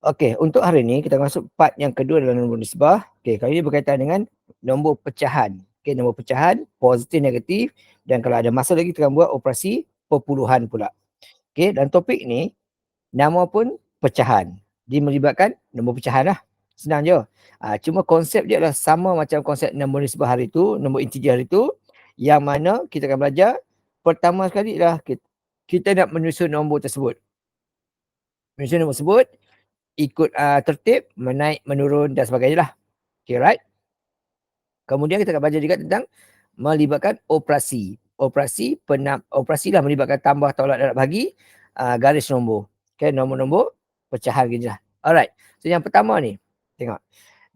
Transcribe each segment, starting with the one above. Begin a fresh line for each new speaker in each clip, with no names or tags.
Okey, untuk hari ini kita masuk part yang kedua dalam nombor nisbah. Okey, kali ini berkaitan dengan nombor pecahan. Okey, nombor pecahan, positif, negatif, dan kalau ada masa lagi kita akan buat operasi perpuluhan pula. Okey, dan topik ni nama pun pecahan. Dia melibatkan nombor pecahan lah. Senang je. Cuma konsep dia adalah sama macam konsep nombor nisbah hari tu, nombor integer hari tu, yang mana kita akan belajar pertama sekali adalah kita nak menyusun nombor tersebut. Menyusun nombor tersebut ikut tertib, menaik, menurun dan sebagainya lah. Okay, right? Kemudian kita akan belajar juga tentang melibatkan operasi. Operasi lah melibatkan tambah, tolak, darab, bahagi, garis nombor. Okay, nombor-nombor pecahan gini lah. Alright. So yang pertama ni, tengok.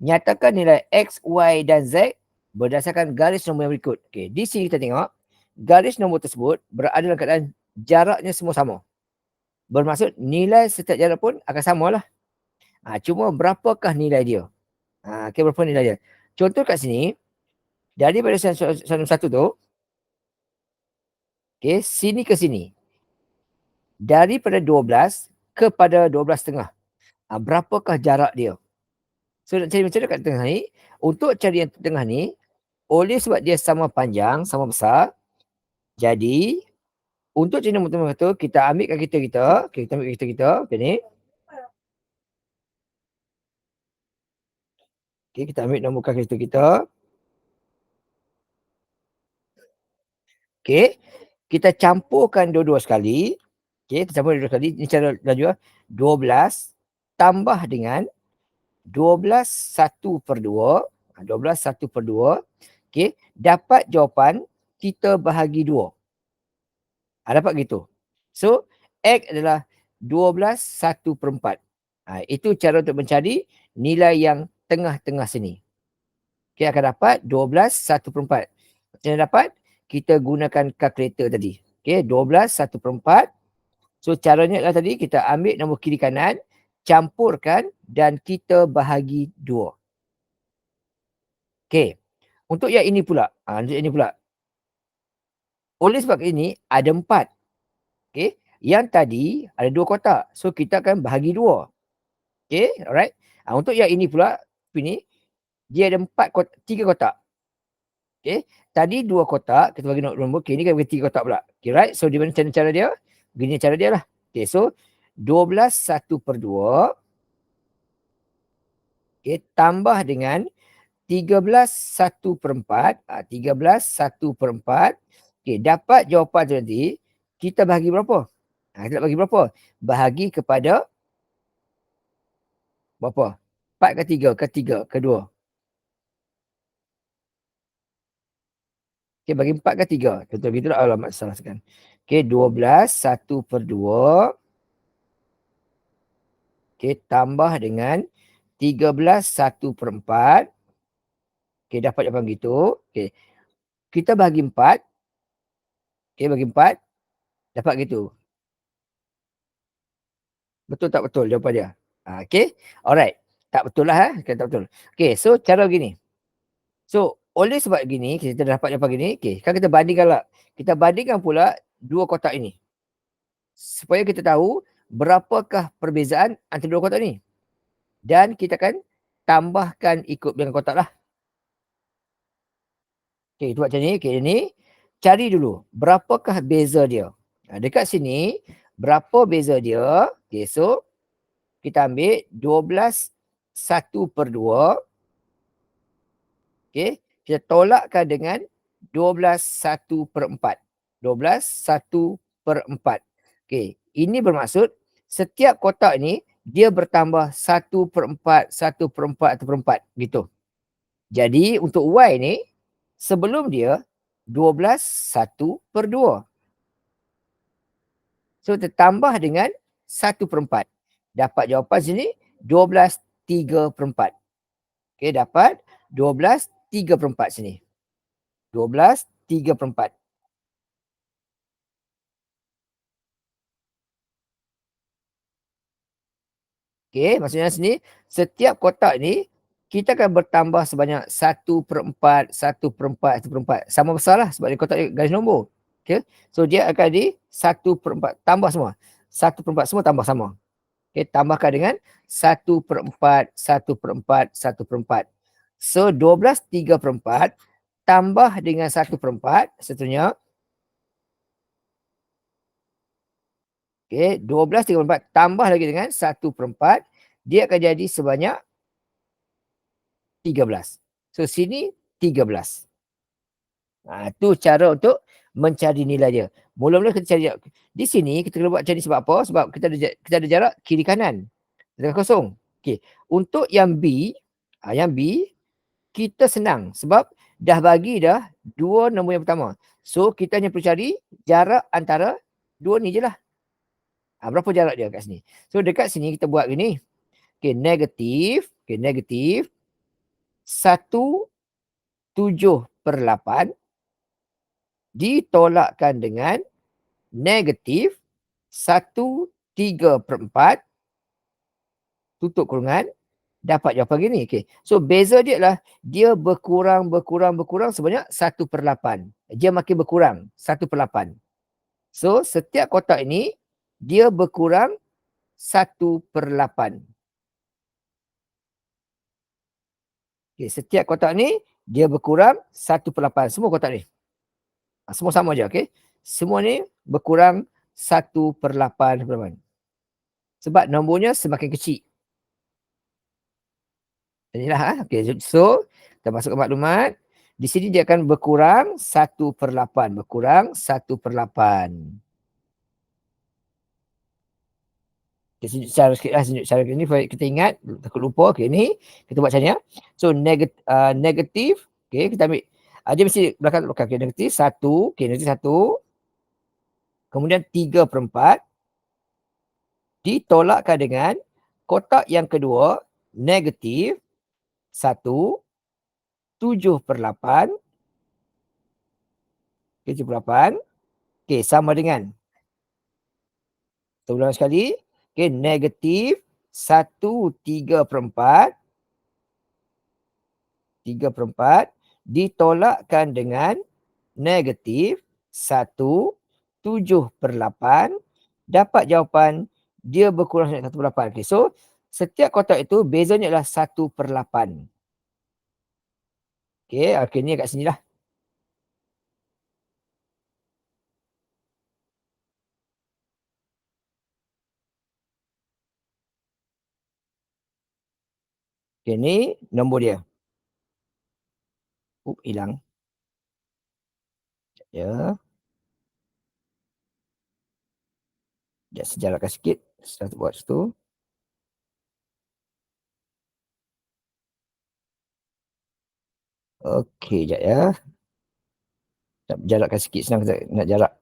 Nyatakan nilai X, Y dan Z berdasarkan garis nombor yang berikut. Okay, di sini kita tengok garis nombor tersebut berada dalam keadaan jaraknya semua sama. Bermaksud nilai setiap jarak pun akan sama lah. Cuma berapakah nilai dia? Okay, berapa nilai dia? Contoh kat sini, daripada soalan satu tu, okay, sini ke sini. Daripada 12 kepada 12,5. Berapakah jarak dia? So nak cari macam mana kat tengah ni? Untuk cari yang tengah ni, oleh sebab dia sama panjang, sama besar, jadi untuk cari nombor tengah tu, kita ambil kereta kita. Okay, kita ambil kereta kita macam ni. Okay, kita ambil nombor kereta kita. Okay, kita campurkan dua-dua sekali. Okay, kita campur dua-dua sekali. Ini cara laju. 12 tambah dengan 12 1/2. 12 1/2. Okay, dapat jawapan kita bahagi 2. Dapat gitu. So, X adalah 12 1/4. Itu cara untuk mencari nilai yang tengah-tengah sini. Okay, akan dapat 12 1/4. Macam mana dapat? Kita gunakan kalkulator tadi. Okay, 12 1/4. So, caranya adalah tadi kita ambil nombor kiri kanan, campurkan dan kita bahagi 2. Okay. Untuk yang ini pula. Untuk ini pula. Oleh sebab ini ada 4. Okay. Yang tadi ada 2 kotak. So, kita akan bahagi 2. Okay. Alright. Untuk yang ini pula. Ini. Dia ada 3 kotak. Okay. Tadi 2 kotak. Kita bagi nombor. Okay. Ini kan bagi 3 kotak pula. Okay. Right. So, di mana cara dia? Begini cara dia lah. Okay. So, 12 1/2. Okay. Tambah dengan 13 1/4. 13 1/4. Okay. Dapat jawapan tu nanti. Kita bahagi berapa? Kita bagi berapa? Bahagi kepada berapa? 4 ke 3? Ke 3? Ke 2? Okay, bagi 4 ke 3? Contoh begitulah. Alamak, salah sekan. Okay, 12 1/2. Okay, tambah dengan 13 1/4. Okay, dapat jawapan gitu. Okay, kita bagi 4. Okay, bagi 4. Dapat gitu. Betul tak betul jawapan dia? Okay, alright. Tak betul lah. Tak betul. Okay, so cara begini. So, oleh sebab gini, kita dah dapat jawapan gini. Okay, kan kita bandingkan lah. Kita bandingkan pula 2 kotak ini. Supaya kita tahu berapakah perbezaan antara 2 kotak ni. Dan kita akan tambahkan ikut bilangan kotak lah. Okay, buat macam ni. Okay, ini. Cari dulu berapakah beza dia. Dekat sini, berapa beza dia. Okay, so kita ambil 12 1/2. Okay, kita tolakkan dengan 12 1/4. 12 1/4. Okay, ini bermaksud setiap kotak ni dia bertambah 1/4, 1/4, 1/4 gitu. Jadi untuk Y ni sebelum dia 12 1/2. So tertambah dengan 1/4. Dapat jawapan sini 12 3/4. Okay, dapat 12 3/4 sini. 12 3/4. Okay, maksudnya sini setiap kotak ni kita akan bertambah sebanyak 1/4, 1/4, 1/4. Sama besar lah sebab dia kotak garis nombor. Okay, so dia akan di 1/4 tambah semua. 1/4 semua tambah sama. Okay, tambahkan dengan 1/4, 1/4, 1/4. So 12/3/4 tambah dengan 1/4, seterusnya. Okay, 12/3/4 tambah lagi dengan 1/4, dia akan jadi sebanyak 13. So sini 13. Tu cara untuk mencari nilai dia. Mula-mula kita cari di sini kita kena buat macam ni sebab apa? Sebab kita ada jarak kiri kanan. Tengah kosong. Okey. Untuk yang B, yang B kita senang sebab dah bagi dah dua nombor yang pertama. So kita hanya perlu cari jarak antara dua ni je lah. Berapa jarak dia kat sini? So dekat sini kita buat gini. Okey, negatif. Okey, negatif 1/7/8 ditolakkan dengan negatif 1/3/4 tutup kurungan, dapat jawapan gini. Okay. So beza dia adalah dia berkurang sebanyak 1/8. Dia makin berkurang 1/8. So setiap kotak ini dia berkurang 1/8. Okay, setiap kotak ni dia berkurang 1/8. Semua kotak ni. Semua sama je. Okay. Semua ni berkurang 1/8. Sebab nombornya semakin kecil. Inilah. Okay. So kita masuk ke maklumat. Di sini dia akan berkurang 1/8. Berkurang 1/8. Okay, tunjuk cara sikit lah. Tunjuk cara ni kita ingat. Takut lupa. Okay, ni kita buat macam ni. So negatif. Okay, kita ambil. Dia mesti belakang. Okay, negatif 1. Okay, negatif 1. Kemudian 3/4. Ditolakkan dengan kotak yang kedua. Negatif 1. 7/8. Okay, 7/8. Okay, sama dengan. Kita ulang sekali. Okay, negatif 1/3/4. 3/4 ditolakkan dengan negatif 1/7/8. Dapat jawapan dia berkurang 1/8. Okay, so setiap kotak itu bezanya adalah 1/8. Okay, ni kat sini lah. Okay, ni nombor dia. Hilang. Ya. Sekejap sejarahkan sikit. Saya buat situ. Okey, sekejap ya. Nak jarakkan sikit, senang nak jarak.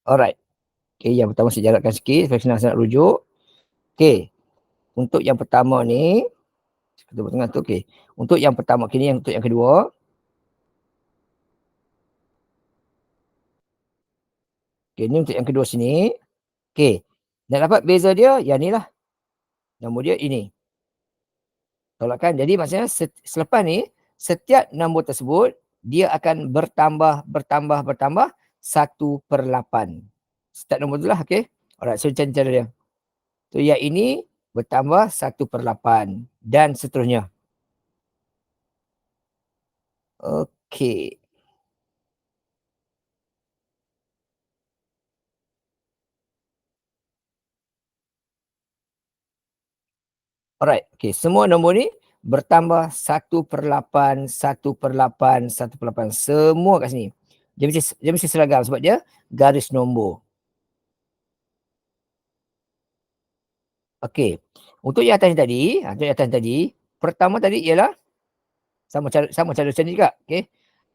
Alright. Okay, yang pertama saya jarakkan sikit supaya senang rujuk. Okay. Untuk yang pertama ni, kita buat tengah tu. Okay. Untuk yang pertama, kini untuk yang kedua. Okay, ni untuk yang kedua sini. Okay. Nak dapat beza dia, yang ni lah. Nombor dia ini. Tolakkan. Jadi maksudnya selepas ni, setiap nombor tersebut, dia akan bertambah 1/8. Setiap nombor tu lah. Okay. Alright, so macam cara dia. So yang ini bertambah 1/8 dan seterusnya. Okey. Alright. Okey, semua nombor ni bertambah 1/8, 1/8, 1/8. Semua kat sini. Dia mesti seragam sebab dia garis nombor. Okey. Untuk yang atas tadi, pertama tadi ialah sama cara macam ni juga. Okey.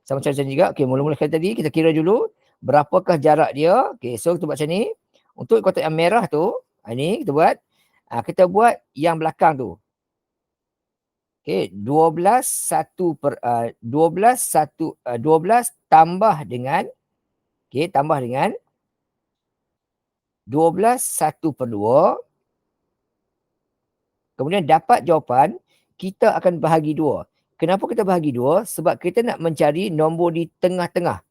Sama cara macam ni juga. Okey, mula-mula sekali tadi kita kira dulu berapakah jarak dia. Okey, so kita buat macam ni. Untuk kotak yang merah tu, ni kita buat. Kita buat yang belakang tu. Okey, 12 tambah dengan 12 1/2. Kemudian dapat jawapan, kita akan bahagi 2. Kenapa kita bahagi 2? Sebab kita nak mencari nombor di tengah-tengah.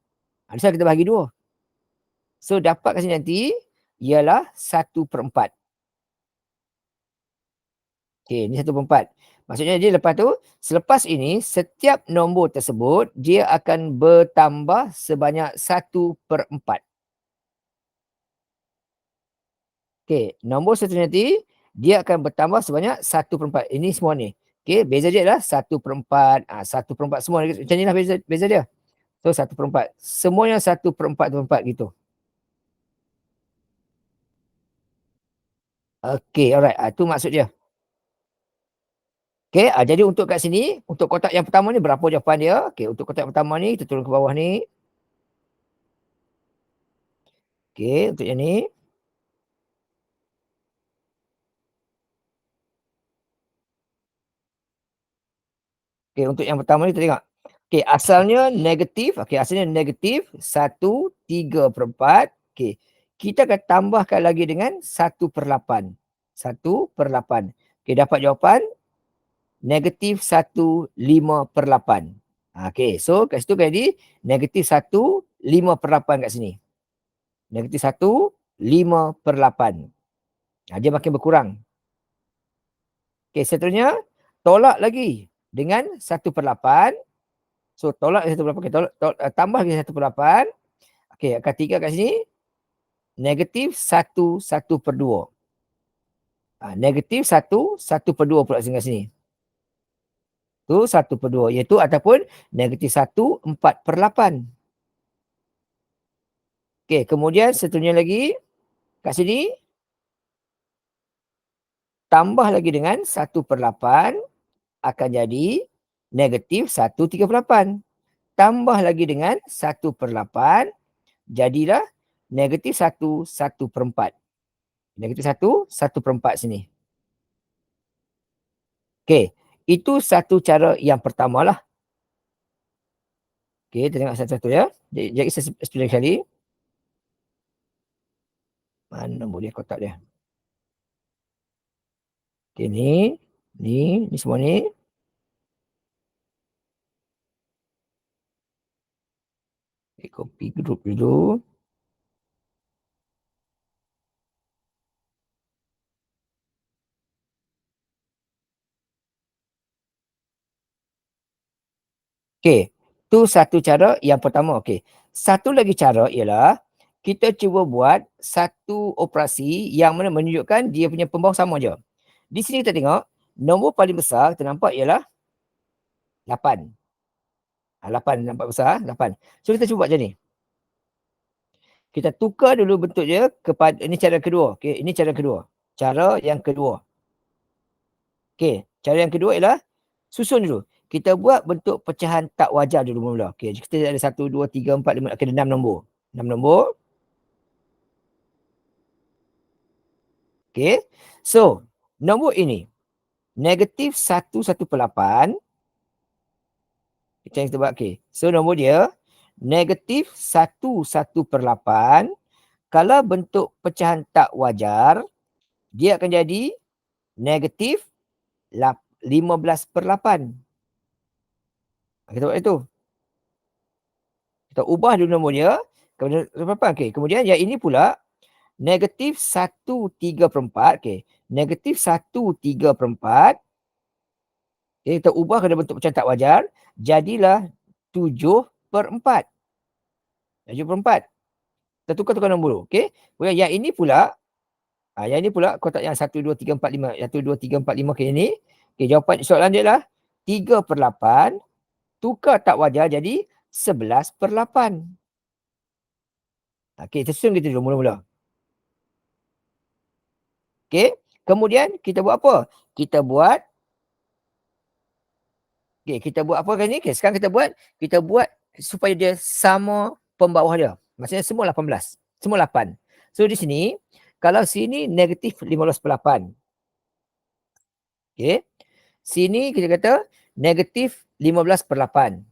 Sebab kita bahagi 2. So, dapat kat sini nanti ialah 1/4. Okey, ni 1/4. Maksudnya dia lepas tu, selepas ini, setiap nombor tersebut, dia akan bertambah sebanyak 1/4. Okey, nombor seterusnya nanti, dia akan bertambah sebanyak 1/4. Ini semua ni. Okey, beza dia adalah 1/4. 1/4 semua macam ni lah beza dia. So, 1/4. Semuanya 1/4 gitu. Okey, alright. Itu maksud dia. Okey, jadi untuk kat sini, untuk kotak yang pertama ni berapa jawapan dia? Okey, untuk kotak pertama ni, kita turun ke bawah ni. Okey, untuk yang ni. Okey, untuk yang pertama ni kita tengok. Okey, asalnya negatif. Okey, asalnya negatif 1/3/4. Okey, kita akan tambahkan lagi dengan 1/8. 1/8. Okey, dapat jawapan negatif 1/5/8. Okey, so kat situ kan jadi negatif 1/5/8 kat sini. Negatif 1/5/8. Dia makin berkurang. Okey, seterusnya tolak lagi dengan 1/8. So, tolak 1/8. Okay, tambah lagi 1/8. Okey, akar 3 kat sini. Negatif 1/2. Negatif 1/2 pula kat sini. Tu 1/2. Iaitu ataupun negatif 1/4/8. Okey, kemudian seterusnya lagi. Kat sini. Tambah lagi dengan 1/8. Akan jadi negatif 1/38. Tambah lagi dengan 1/8. Jadilah negatif 1/4. Negatif 1/4 sini. Okey, itu satu cara yang pertama lah. Okey, kita tengok satu-satu ya. Jadi saya explain sekali. Mana nombor dia, kotak dia. Okey, ni semua ni. Okay, copy group dulu. Okey, tu satu cara yang pertama. Okey, satu lagi cara ialah kita cuba buat satu operasi yang mana menunjukkan dia punya pembawah sama je. Di sini kita tengok, nombor paling besar kita nampak ialah 8. 8 nampak besar, 8. So, kita cuba buat macam ni. Kita tukar dulu bentuk dia kepada, ini cara kedua. Okey, ini cara kedua. Cara yang kedua. Okey, cara yang kedua ialah susun dulu. Kita buat bentuk pecahan tak wajar dulu mula. Okey, kita ada 1, 2, 3, 4, 5, ada 6 nombor. 6 nombor. Okey. So, nombor ini negatif 1/8. Kita buat okey. So, nombor dia negatif 1/8. Kalau bentuk pecahan tak wajar, dia akan jadi negatif 15/8. Kita buat itu. Kita ubah dulu nombor dia. Kemudian, okay. Kemudian yang ini pula negatif 1/3/4. Okay. Negatif 1/3/4. Okay, kita ubah kepada bentuk pecahan tak wajar. Jadilah 7/4. 7/4. Kita tukar-tukar nombor dulu. Okay. Kemudian yang ini pula. Yang ini pula kotak yang 1, 2, 3, 4, 5. 1, 2, 3, 4, 5 ke ini. Okay, jawapan soalan dia adalah 3/8. Tukar tak wajar jadi 11/8. Okey, tersusun kita dulu mula-mula. Okey, kemudian kita buat apa? Kita buat apa kali ni? Okey, sekarang kita buat supaya dia sama pembawah dia. Maksudnya semua 18. Semua 8. So di sini, kalau sini negatif 15/8. Okey. Sini kita kata negatif 15/8.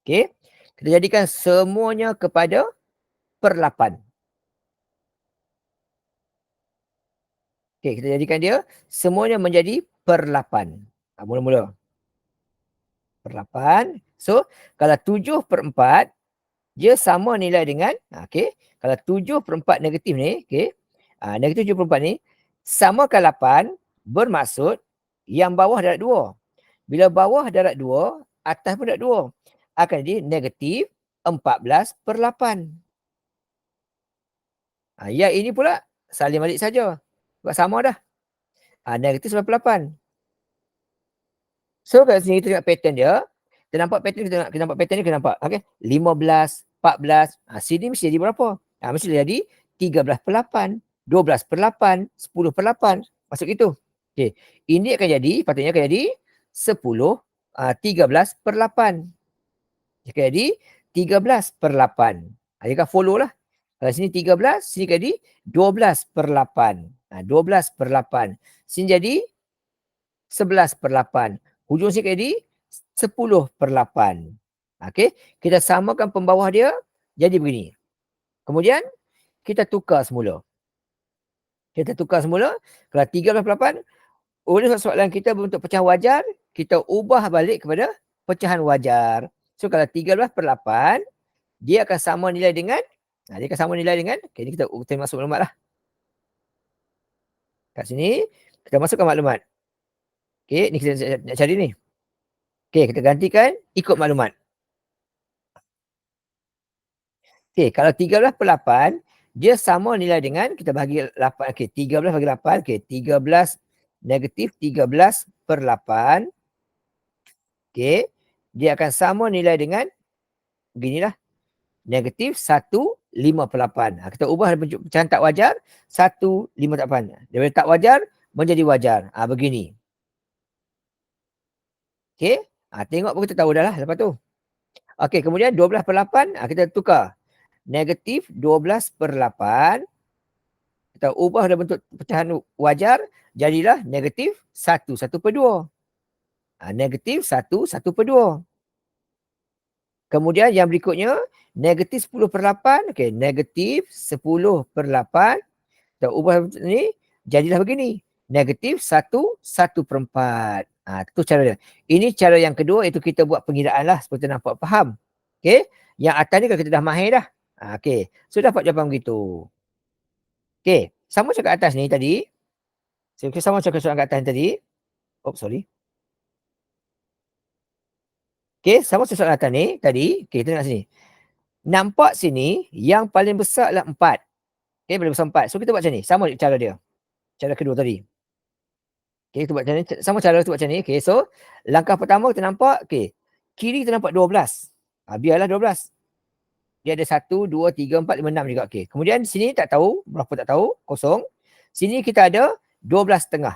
Okey. Kita jadikan semuanya kepada per 8. Okey, kita jadikan dia semuanya menjadi per 8. Mula-mula. Per 8. So, kalau 7 per 4, dia sama nilai dengan, okey. Kalau 7 per 4 negatif ni, okey. Negatif 7 per 4 ni, samakan 8, bermaksud yang bawah darab 2. Bila bawah darab 2, atas pun darab 2. Akan jadi negatif 14 per 8. Yang ini pula salin balik saja. Sebab sama dah. Negatif 98. So kat sini kita tengok pattern dia. Kita nampak pattern kita nampak pattern ni kita nampak. Okey. 15, 14. Sini mesti jadi berapa? Mesti jadi 13 per 8, 12 per 8, 10 per 8. Masuk itu. Okey. Ini akan jadi, patutnya akan jadi 10, 13 per 8. Akan jadi 13 per 8. Dia akan follow lah. Kalau sini 13, sini akan jadi 12 per 8. 12 per 8. Sini jadi 11 per 8. Hujung sini akan jadi 10 per 8. Okey. Kita samakan pembawah dia. Jadi begini. Kemudian, kita tukar semula. Kita tukar semula. Kalau 13 per 8, oleh soalan kita berbentuk pecahan wajar, kita ubah balik kepada pecahan wajar. So, kalau 13 per 8, dia akan sama nilai dengan, dia akan sama nilai dengan, okay, ni kita masuk maklumat lah. Kat sini, kita masukkan maklumat. Okay, ni kita nak cari ni. Okay, kita gantikan ikut maklumat. Okay, kalau 13 per 8, dia sama nilai dengan, kita bagi 8, okay, 13 bagi 8, okay, 13 negatif 13 per 8. Okay, dia akan sama nilai dengan, beginilah, negatif 1, 5 per 8. Kita ubah bentuk pecahan tak wajar, 1, 5 per 8. Daripada tak wajar, menjadi wajar. Begini. Okay, tengok pun kita tahu dah lah lepas tu. Okay, kemudian 12 per 8, kita tukar. Negatif 12 per 8. Kita ubah dalam bentuk pecahan wajar, jadilah negatif 1, 1 per 2. Negatif 1, 1 per 2. Kemudian yang berikutnya, negatif 10 per 8. Okay, negatif 10 per 8. Kita ubah ni, jadilah begini. Negatif 1, 1 per 4. Itu cara dia. Ini cara yang kedua, iaitu kita buat pengiraan lah. Seperti nampak faham. Okay. Yang atas ni kalau kita dah mahir dah. Okay. So dapat jawapan begitu. Okay. Sama macam kat atas ni tadi. Sama macam soalan kat atas ni tadi. Oh, sorry. Okay. Sama macam soalan atas ni tadi. Okay, kita tengok sini. Nampak sini, yang paling besar adalah 4. Okay, paling besar 4. So kita buat macam ni. Sama cara dia. Cara kedua tadi. Okay, kita buat macam ni. Sama cara kita buat macam ni. Okay, so langkah pertama kita nampak, okay, kiri kita nampak 12. Biarlah 12. Dia ada 1, 2, 3, 4, 5, 6 juga. Okay. Kemudian sini tak tahu, berapa tak tahu, kosong. Sini kita ada 12,5.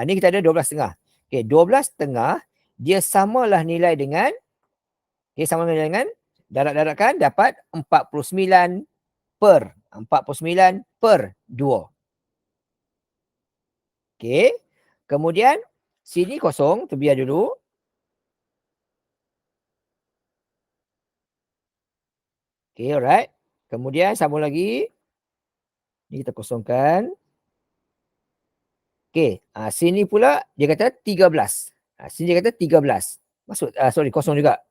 Ni kita ada 12,5. Okay, 12,5, dia samalah nilai dengan, okay, sama nilai dengan, darat-daratkan dapat 49 per 2. Okay. Kemudian sini kosong, tu biar dulu. Okay, alright. Kemudian sambung lagi. Ni kita kosongkan. Okay, sini pula dia kata 13. Sini dia kata 13. Maksud, kosong juga.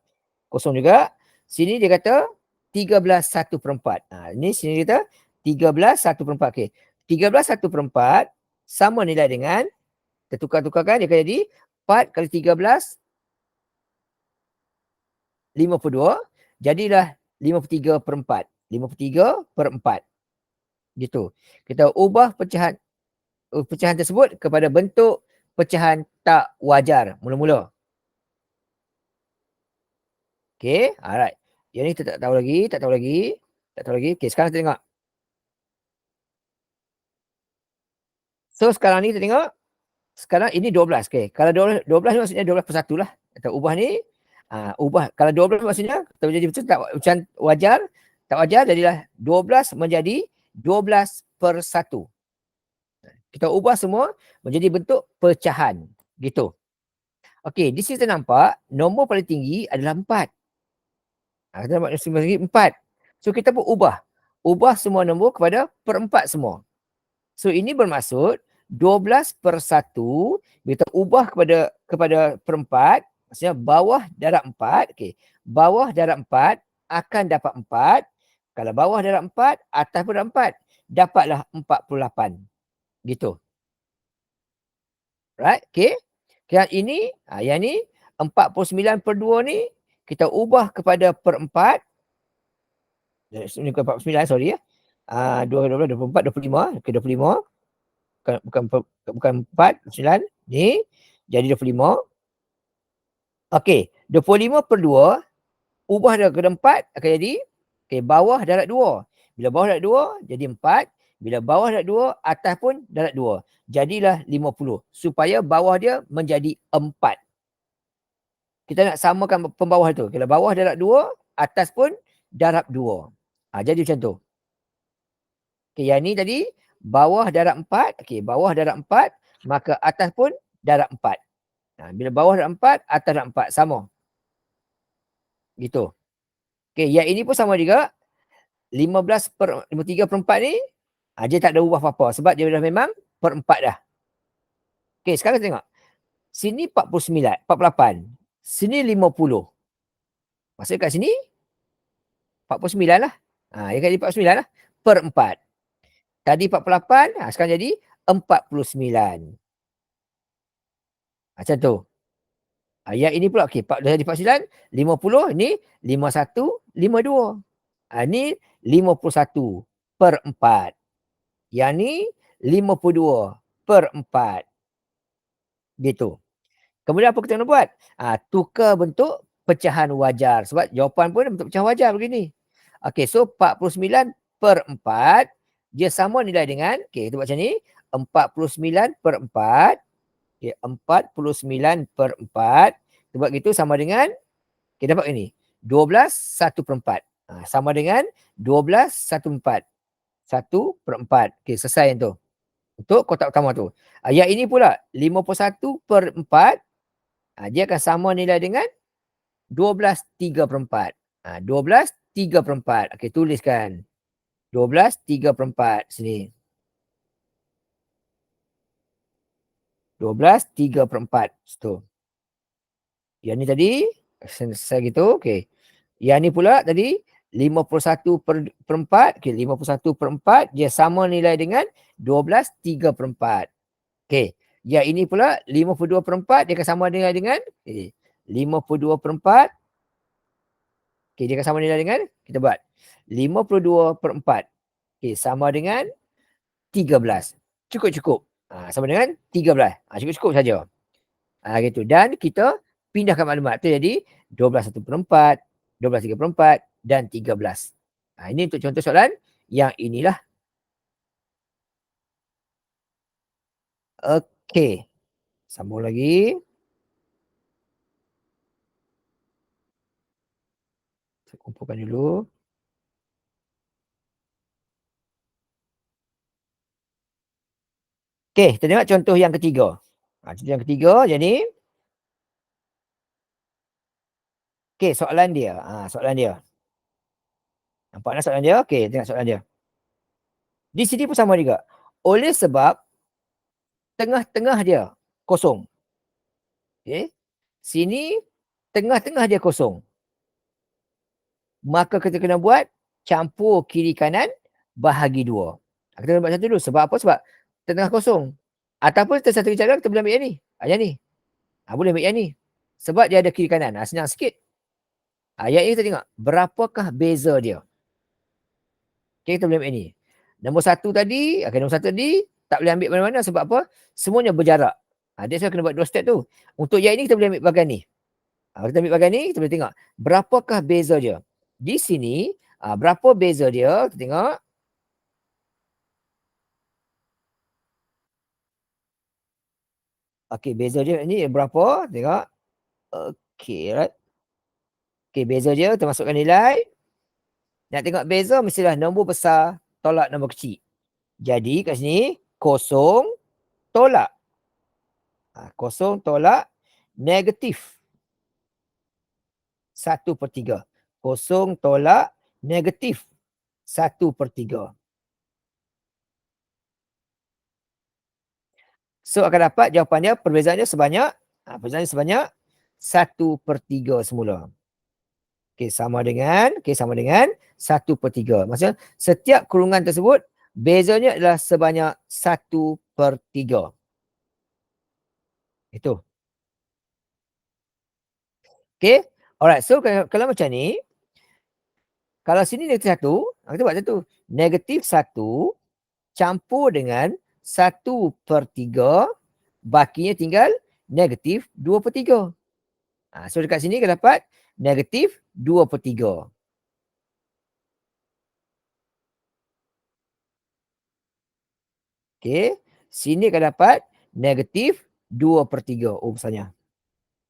Kosong juga. Sini dia kata 13 1 per 4. Ini sini dia kata 13 1 per 4. Okay. 13 1 per 4 sama nilai dengan, kita tukar-tukarkan, dia akan jadi 4 kali 13, 52. Jadilah 53 per 4. 53 per 4. Gitu. Kita ubah pecahan tersebut kepada bentuk pecahan tak wajar mula-mula. Okay, alright. Yang ni kita tak tahu lagi. Okay, sekarang kita tengok. So, sekarang ni kita tengok. Sekarang ini 12. Okay, kalau 12 ni maksudnya 12 per 1 lah. Kita ubah ni. Ubah. Kalau 12 maksudnya, kita menjadi betul tak macam wajar. Tak wajar, jadilah 12 menjadi 12 per 1. Kita ubah semua menjadi bentuk pecahan. Gitu. Okey, di sini kita nampak nombor paling tinggi adalah 4. Kita nampak nombor tinggi 4. So, kita pun ubah. Ubah semua nombor kepada per 4 semua. So, ini bermaksud 12/1, kita ubah kepada perempat, maksudnya bawah darab 4, okey. Bawah darab 4 akan dapat 4. Kalau bawah darab 4, atas pun darab 4. Dapatlah 48. Gitu. Right? Okey. Yang ini, yang ni 49/2 ni kita ubah kepada perempat. Ini bukan 49, sorry ya. 2, 12, 24, 25. Okey, 25. Bukan 4, 9. Ni jadi 25. Okey, 25/2 ubah dia ke 4 akan jadi bawah darab 2. Bila bawah darab 2 jadi 4. Bila bawah darab 2, atas pun darab 2. Jadilah 50. Supaya bawah dia menjadi 4. Kita nak samakan pembawah tu. Kalau bawah darab 2, atas pun darab 2. Jadi macam tu. Okey, yang ni tadi bawah darab 4. Okey, bawah darab 4, maka atas pun darab 4. Bila bawah darab 4, atas darab 4. Sama. Gitu. Okey, yang ini pun sama juga. 53/4 ni, dia tak ada ubah apa-apa. Sebab dia dah memang perempat dah. Okey, sekarang tengok. Sini 49, 48. Sini 50. Maksudnya kat sini 49 lah. Dia kata 49 lah. Per 4. Tadi 48, sekarang jadi 49. Macam tu. Yang ini pula, okey, dah jadi 49, 50, ni 51, 52. Ni 51/4. Yang ni 52/4. Gitu. Kemudian apa kita nak buat? Tukar bentuk pecahan wajar. Sebab jawapan pun bentuk pecahan wajar begini. Okey, so 49/4, dia sama nilai dengan, okey, kita buat macam ni. 49/4. Okey, 49/4. Kita buat gitu sama dengan, kita dapat ini. 12/1/4. Sama dengan 12/1/4. 1/4. Okey, selesai yang tu. Untuk kotak utama tu. Yang ini pula 51/4. Dia akan sama nilai dengan 12/3/4. 12/3/4. Okey, tuliskan. 12/3/4 sini. 12/3/4 situ. Yang ni tadi selesai gitu. Okey. Yang ni pula tadi 51/4. Okey, 51/4 dia sama nilai dengan 12/3/4. Okey. Yang ini pula 52/4 dia akan sama nilai dengan 52/4. Okey, dia akan sama nilai dengan, kita buat 52/4. Okey, sama dengan 13. Cukup-cukup. Sama dengan 13. Cukup-cukup saja. Gitu. Dan kita pindahkan maklumat tu jadi 12/1/4, 12/3/4 dan 13. Ini untuk contoh soalan yang inilah. Okey. Sambung lagi. Saya kumpulkan dulu. Okey, kita tengok contoh yang ketiga. Contoh yang ketiga, jadi okey, soalan dia. Soalan dia. Nampaklah soalan dia? Okey, tengok soalan dia. Di sini pun sama juga. Oleh sebab tengah-tengah dia kosong. Okey. Sini tengah-tengah dia kosong. Maka kita kena buat campur kiri kanan bahagi 2. Kita kena buat satu dulu. Sebab apa? Sebab tengah kosong. Ataupun satu cara kita boleh ambil yang ni. Yang ni. Boleh ambil yang ni. Sebab dia ada kiri kanan. Senang sikit. Yang ini kita tengok. Berapakah beza dia? Okay, kita boleh ambil ini. Nombor 1 tadi. Nombor 1 tadi tak boleh ambil mana-mana. Sebab apa? Semuanya berjarak. Dia saya kena buat 2 step tu. Untuk yang ini kita boleh ambil bahagian ni. Kita ambil bahagian ni. Kita boleh tengok. Berapakah beza dia? Di sini. Berapa beza dia? Kita tengok. Okey, beza dia ni berapa? Tengok. Okey, right. Okey, beza dia kita masukkan nilai. Nak tengok beza mestilah nombor besar tolak nombor kecil. Jadi kat sini kosong tolak. Kosong tolak negatif 1/3. Kosong tolak negatif 1/3. So akan dapat jawapannya perbezaannya sebanyak, perbezaannya sebanyak 1/3 semula. Sama dengan 1/3. Maksudnya setiap kurungan tersebut bezanya adalah sebanyak 1/3. Itu. Okey. Alright. So kalau macam ni, kalau sini -1, kita buat satu. -1 campur dengan 1/3, bakinya tinggal -2/3. So dekat sini kita dapat -2/3. Okey. Sini akan dapat -2/3. Oh, besarnya.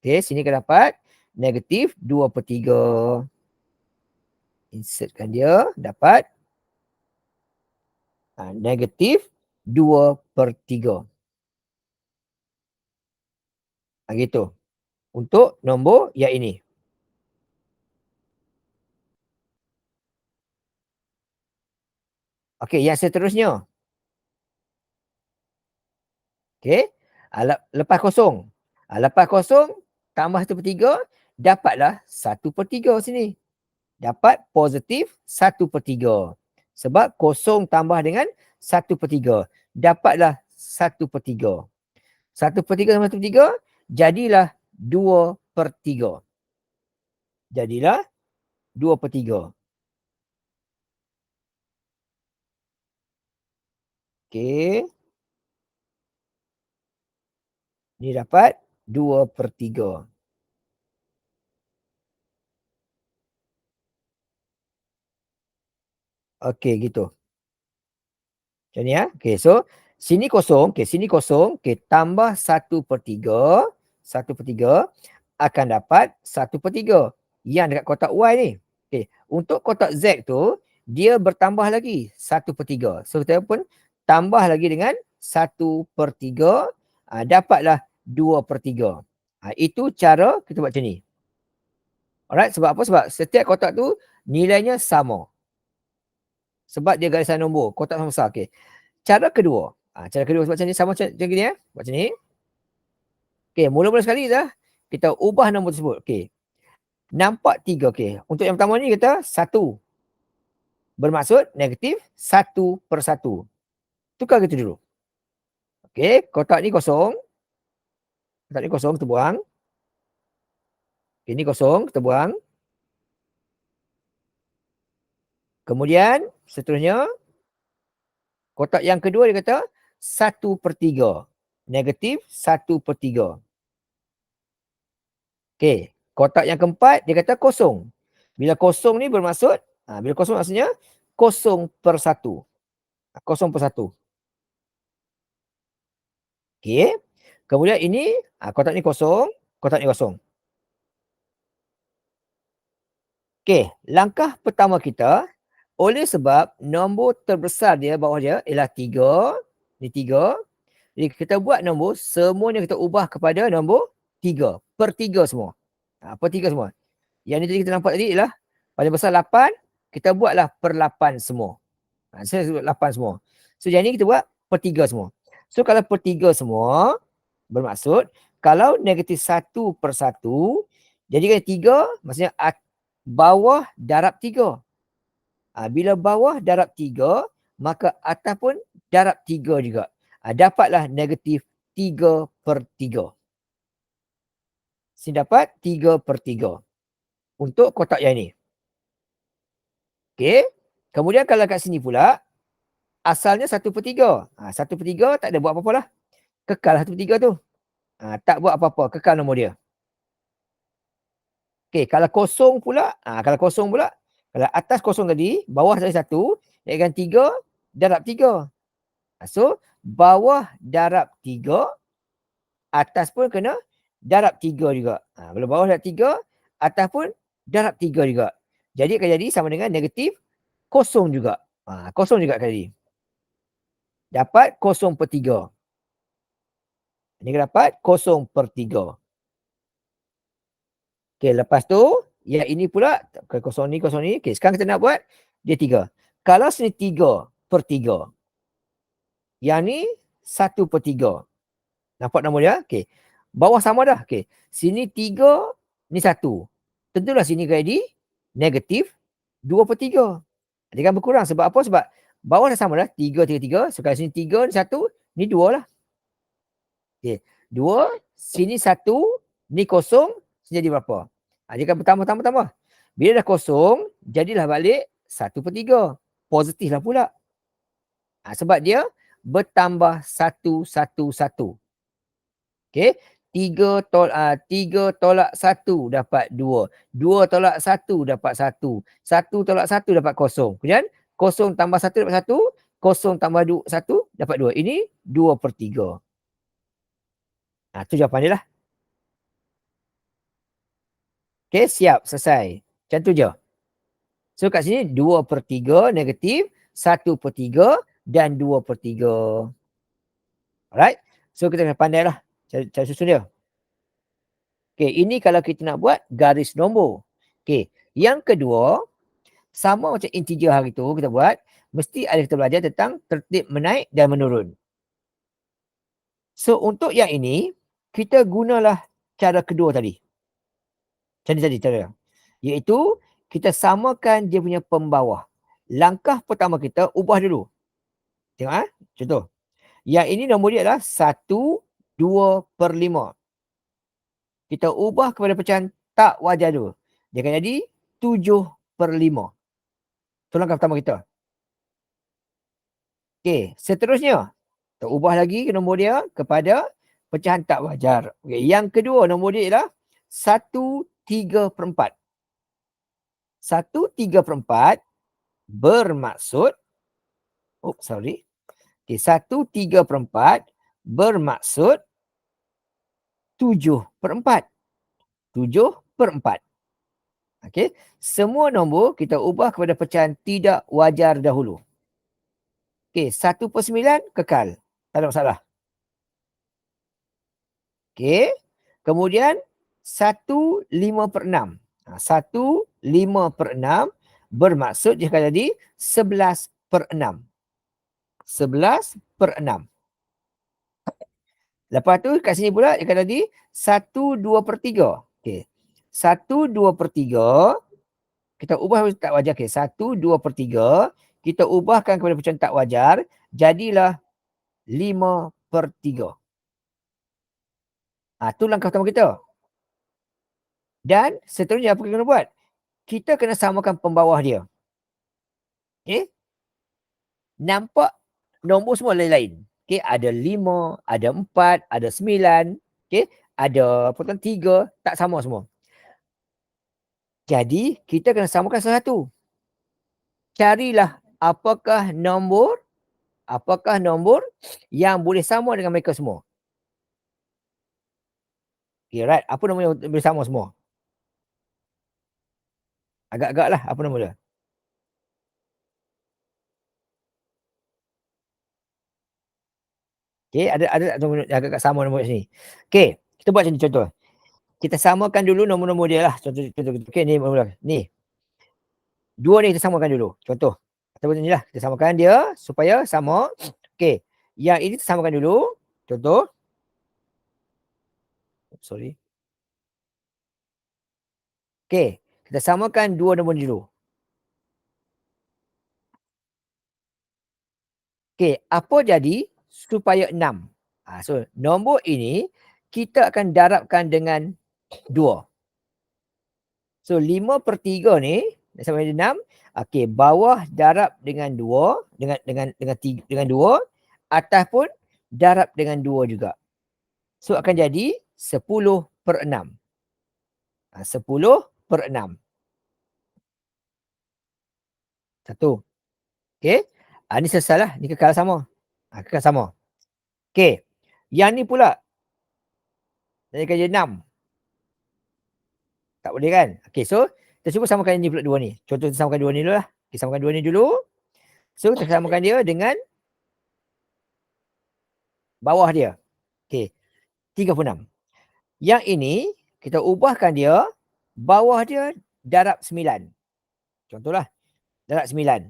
Okey, sini akan dapat -2/3. Insertkan dia, dapat -2/3. Gitu. Untuk nombor yang ini. Okey, yang seterusnya. Okey. Lepas kosong. Lepas kosong tambah 1/3, dapatlah 1/3 sini. Dapat positif 1/3. Sebab kosong tambah dengan 1/3. Dapatlah 1/3. 1/3 tambah 1/3, jadilah 2/3. Jadilah 2/3. Okey. Ni dapat 2/3. Okey, gitu. Macam ni, Okey, so sini kosong, sini kosong, tambah 1/3, 1/3 akan dapat 1/3 yang dekat kotak Y ni. Okey, untuk kotak Z tu, dia bertambah lagi 1/3. So kita pun tambah lagi dengan 1/3, dapatlah 2/3. Itu cara kita buat macam ni. Alright, sebab apa? Sebab setiap kotak tu nilainya sama. Sebab dia garisan nombor, kotak sama besar. Okey. Cara kedua sebab macam ni, sama macam gini, buat macam ni. Okey, mula-mula sekali dah kita ubah nombor tersebut. Okey. Nampak 3. Okey. Untuk yang pertama ni kita 1. Bermaksud negatif 1/1. Tukar gitu dulu. Okey, kotak ni kosong. Kotak ni kosong, kita buang. Okey, ni kosong, kita buang. Kemudian seterusnya kotak yang kedua dia kata 1/3. Negatif 1/3. Okey, kotak yang keempat dia kata kosong. Bila kosong ni bermaksud, bila kosong maksudnya 0/1. 0/1. Okey. Kemudian ini, kotak ni kosong, kotak ni kosong. Okey, langkah pertama kita, oleh sebab nombor terbesar dia bawah dia ialah 3, ni 3. Jadi kita buat nombor, semuanya kita ubah kepada nombor 3/3 semua. Per 3 semua. Yang ni tadi kita nampak tadi ialah paling besar 8, kita buatlah per 8 semua. Saya sebut 8 semua. So yang ni kita buat per 3 semua. So kalau per 3 semua, bermaksud kalau negatif 1/1, jadikan 3, maksudnya bawah darab 3. Bila bawah darab 3, maka atas pun darab 3 juga. Dapatlah negatif 3/3. Sini dapat 3/3 untuk kotak yang ni. Okey. Kemudian kalau kat sini pula, asalnya 1/3. 1/3 tak ada buat apa-apa lah. Kekal 1/3 tu. Tak buat apa-apa, kekal nombor dia. Okey, kalau kosong pula, kalau atas kosong tadi, bawah tadi 1, naikkan 3, darab 3. So, bawah darab 3, atas pun kena darab 3 juga. Kalau bawah darab 3, atas pun darab 3 juga. Jadi akan jadi sama dengan negatif kosong juga. Kosong juga tadi. Dapat 0/3. Ini dapat 0/3. Okey, lepas tu, yang ini pula, kosong ni. Okey, sekarang kita nak buat dia 3. Kalau sini 3/3. Yang ni 1/3. Nampak nombor dia? Okey. Bawah sama dah. Okey. Sini 3, ni 1. Tentulah sini jadi negatif 2/3. Dia kan berkurang. Sebab apa? Sebab bawah dah sama dah. 3, 3, 3. So, kalau sini 3, ni 1, ni 2 lah. Okey. 2, sini 1, ni kosong, sini jadi berapa? Dia kan bertambah, tambah, tambah. Bila dah kosong, jadilah balik 1/3. Positif lah pula. Sebab dia bertambah 1, 1, 1. Okey. 3 tolak 1 dapat 2. 2 tolak 1 dapat 1. 1 tolak 1 dapat kosong. Kemudian kosong tambah 1 dapat 1. Kosong tambah 1 dapat 2. Ini 2/3. Tu jawapan dia lah. Okey, siap. Selesai. Macam tu je. So kat sini 2/3 negatif, 1/3 dan 2/3. Alright. So kita kena pandai lah cara susun dia. Okey, ini kalau kita nak buat garis nombor. Okey, yang kedua, sama macam integer hari tu kita buat, mesti ada kita belajar tentang tertib menaik dan menurun. So untuk yang ini, kita gunalah cara kedua tadi. Macam ni tadi cara. Iaitu kita samakan dia punya pembawah. Langkah pertama kita ubah dulu. Tengok contoh. Yang ini nombor dia adalah 1/2/5. Kita ubah kepada pecahan tak wajar dulu. Dia akan jadi 7/5. Itu langkah pertama kita. Okey, seterusnya kita ubah lagi nombor dia kepada pecahan tak wajar. Okey, yang kedua nombor dia ialah 1/3/4. 1/3/4 bermaksud Okey, 1/3/4 bermaksud 7/4. 7/4. Okey, semua nombor kita ubah kepada pecahan tidak wajar dahulu. Okey, 1/9 kekal. Tak ada masalah. Okey, kemudian 1/5/6. 1/5/6 bermaksud dia akan jadi 11/6. 11/6. Lepas tu kat sini pula dia akan jadi 1/2/3. Okey. 1/2/3 kita ubah tak wajar. Okey, 1/2/3 kita ubahkan kepada pecahan tak wajar, jadilah 5/3. Tu langkah pertama kita. Dan seterusnya apa kita kena buat? Kita kena samakan pembawah dia. Okey? Nampak nombor semua lain-lain. Okey, ada 5, ada 4, ada 9, okey, ada apa tu 3, tak sama semua. Jadi, kita kena samakan satu. Carilah apakah nombor yang boleh sama dengan mereka semua. Okey, right. Apa nombor yang boleh sama semua? Agak-agak lah apa nombor dia. Okey, ada nombor agak-agak sama nombor sini. Okey, kita buat macam ni contoh. Kita samakan dulu nombor-nombor dia lah. Contoh. Okey, ni nombor. Ni. 2 ni kita samakan dulu. Contoh. Ataupun ni lah. Kita samakan dia supaya sama. Okey. Yang ini kita samakan dulu. Contoh. Sorry. Okey. Kita samakan 2 nombor ni dulu. Okey. Apa jadi supaya 6? So, nombor ini kita akan darabkan dengan 2. So 5/3 ni sama dengan 6. Okey, bawah darab dengan 2, dengan 2, atas pun darab dengan 2 juga. So akan jadi 10/6. 10/6. 1. Okey. Ni selesailah, ni kekal sama. Kekal sama. Okey. Yang ni pula jadi akan jadi 6. Tak boleh kan? Okey, so kita cuba samakan ni pula 2 ni. Contoh kita samakan 2 ni dulu lah. Kita samakan 2 ni dulu. So kita samakan dia dengan bawah dia. Okey. 36. Yang ini kita ubahkan dia, bawah dia darab 9. Contohlah, darab 9.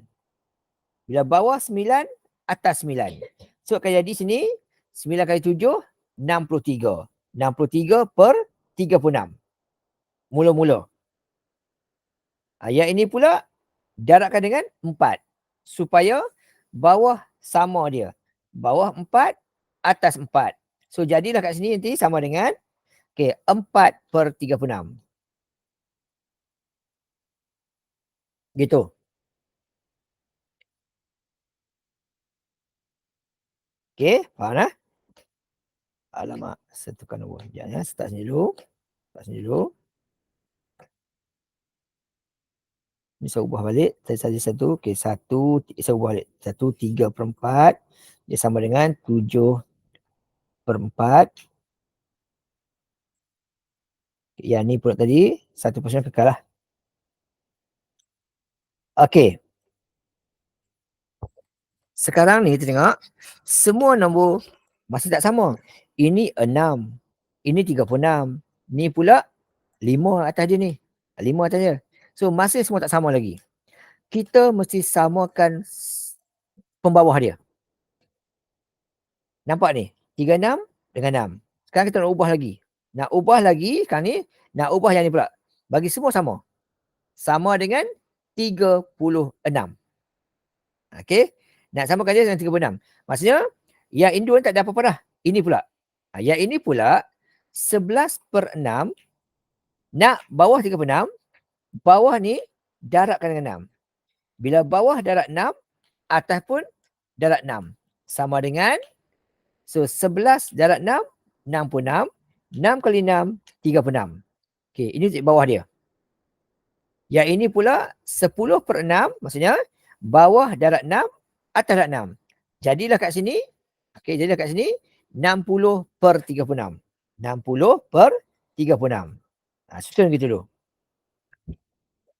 Bila bawah 9, atas 9. So akan jadi sini 9 kali 7, 63. 63 per 36. Mula-mula. Yang ini pula darabkan dengan 4. Supaya bawah sama dia. Bawah 4, atas 4. So, jadilah kat sini nanti sama dengan 4 per 36. Gitu. Faham lah? Alamak, satukan nombor. Sekejap ya, start sini dulu. Ni saya ubah balik. Saya saja satu. Satu. Saya ubah balik. 1/3/4. Dia sama dengan 7/4. Yang ni pula tadi. 1% kekal lah. Okey. Sekarang ni kita tengok. Semua nombor masih tak sama. Ini 6. Ini 36. Ni pula 5 atas dia ni. 5 atas dia. So, masih semua tak sama lagi. Kita mesti samakan pembawah dia. Nampak ni? 36 dengan 6. Sekarang kita nak ubah lagi. Nak ubah lagi, sekarang ni, nak ubah yang ni pula. Bagi semua sama. Sama dengan 36. Okey? Nak samakan dia dengan 36. Maksudnya, yang ini dua tak ada apa-apa dah. Ini pula. Yang ini pula, 11/6. Nak bawah 36. Bawah ni, darabkan dengan 6. Bila bawah darab 6, atas pun darab 6. Sama dengan, so 11 darab 6, 66. 6 kali 6, 36. Okey, ini titik bawah dia. Yang ini pula 10/6, maksudnya bawah darab 6, atas darab 6. Jadilah kat sini, jadilah kat sini 60/36. 60/36. Susun gitu dulu.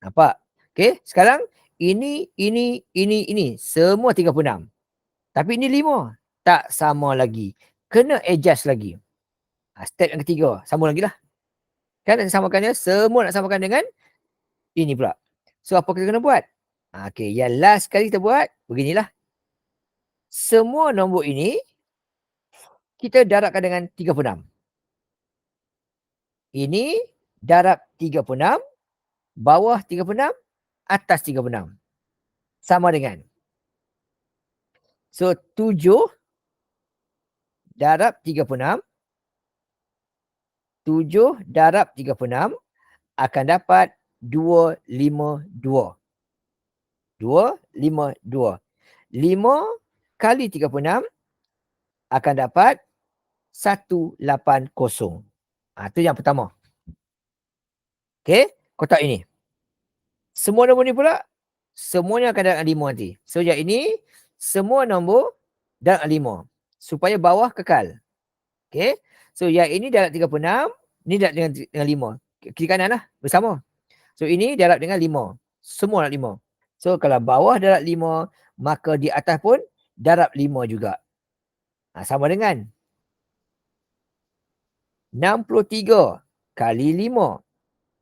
Nampak? Okey, sekarang ini semua 36. Tapi ini 5. Tak sama lagi. Kena adjust lagi. Step yang ketiga. Sambung lagi lah. Kan nak samakannya, semua nak samakan dengan ini pula. So, apa kita kena buat? Okey, yang last kali kita buat, beginilah. Semua nombor ini, kita darabkan dengan 36. Ini darab 36, bawah 36, atas 36. Sama dengan. So, 7 darab 36. 7 darab 36 akan dapat 252. 252. 5 kali 36 akan dapat 180. Itu yang pertama. Okey, kotak ini. Semua nombor ni pula, semuanya akan dapat 5 nanti. So, yang ini, semua nombor dapat 5. Supaya bawah kekal. Okey. So, yang ini darab 36, ni darab dengan 5. Kiri kanan lah, bersama. So, ini darab dengan 5. Semua darab 5. So, kalau bawah darab 5, maka di atas pun darab 5 juga. Sama dengan 63 kali 5.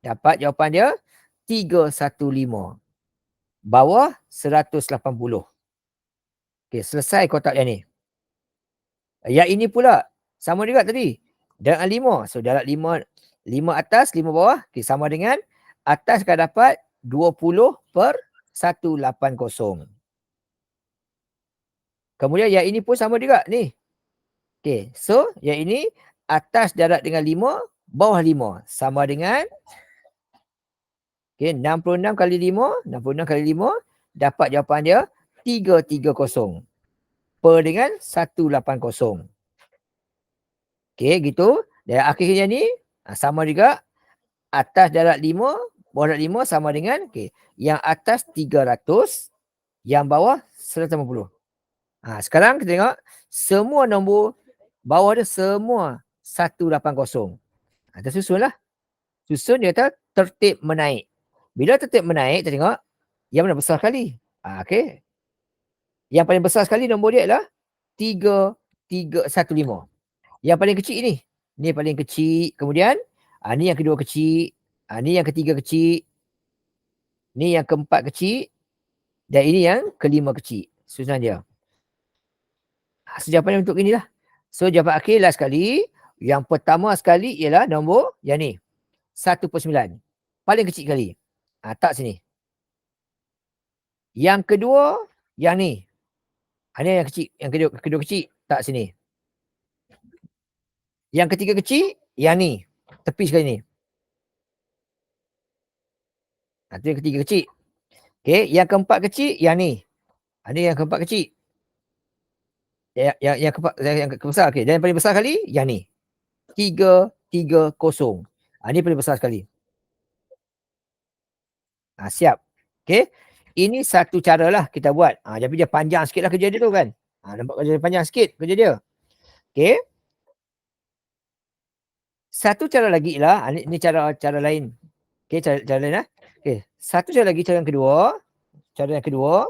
Dapat jawapan dia 315. Bawah 180. Okey, selesai kotak yang ni. Yang ini pula sama juga tadi. Darab 5. So, darab 5 atas, 5 bawah. Okey, sama dengan atas akan dapat 20/180. Kemudian yang ini pun sama juga ni. Okey, so yang ini atas darab dengan 5, bawah 5. Sama dengan 66 kali 5. 66 kali 5. Dapat jawapan dia 330. Per dengan 180. Okey, gitu. Dan akhirnya ni sama juga. Atas darab 5, bawah darab 5 sama dengan yang atas 300, yang bawah 180. Sekarang kita tengok semua nombor bawah dia semua 180. Kita susun lah. Susun dia kata tertib menaik. Bila tertib menaik, kita tengok yang mana besar sekali. Okey. Yang paling besar sekali nombor dia adalah 3315. Yang paling kecil ni. Ni paling kecil. Kemudian, ni yang kedua kecil. Ni yang ketiga kecil. Ni yang keempat kecil. Dan ini yang kelima kecil. Susunan dia. Sejawapan untuk inilah. So jawapan akhir last sekali. Yang pertama sekali ialah nombor yang ni. 1/9. Paling kecil sekali. Tak sini. Yang kedua, yang ni. Ni yang kecil. Yang kedua kecil. Tak sini. Yang ketiga kecil, yang ni. Tepi sekali ni. Itu yang ketiga kecil. Okay, yang keempat kecil, yang ni. Ni yang keempat kecil. Yang keempat, yang besar. Okay, dan yang paling besar sekali, yang ni. 330. Ni paling besar sekali. Siap. Okay. Ini satu cara lah kita buat. Tapi dia panjang sikit lah kerja dia tu kan. Nampak kerja panjang sikit kerja dia. Okay. Satu cara lagi lah. Ini cara lain. Okay, cara lain lah. Okay. Satu cara lagi, cara yang kedua. Cara yang kedua.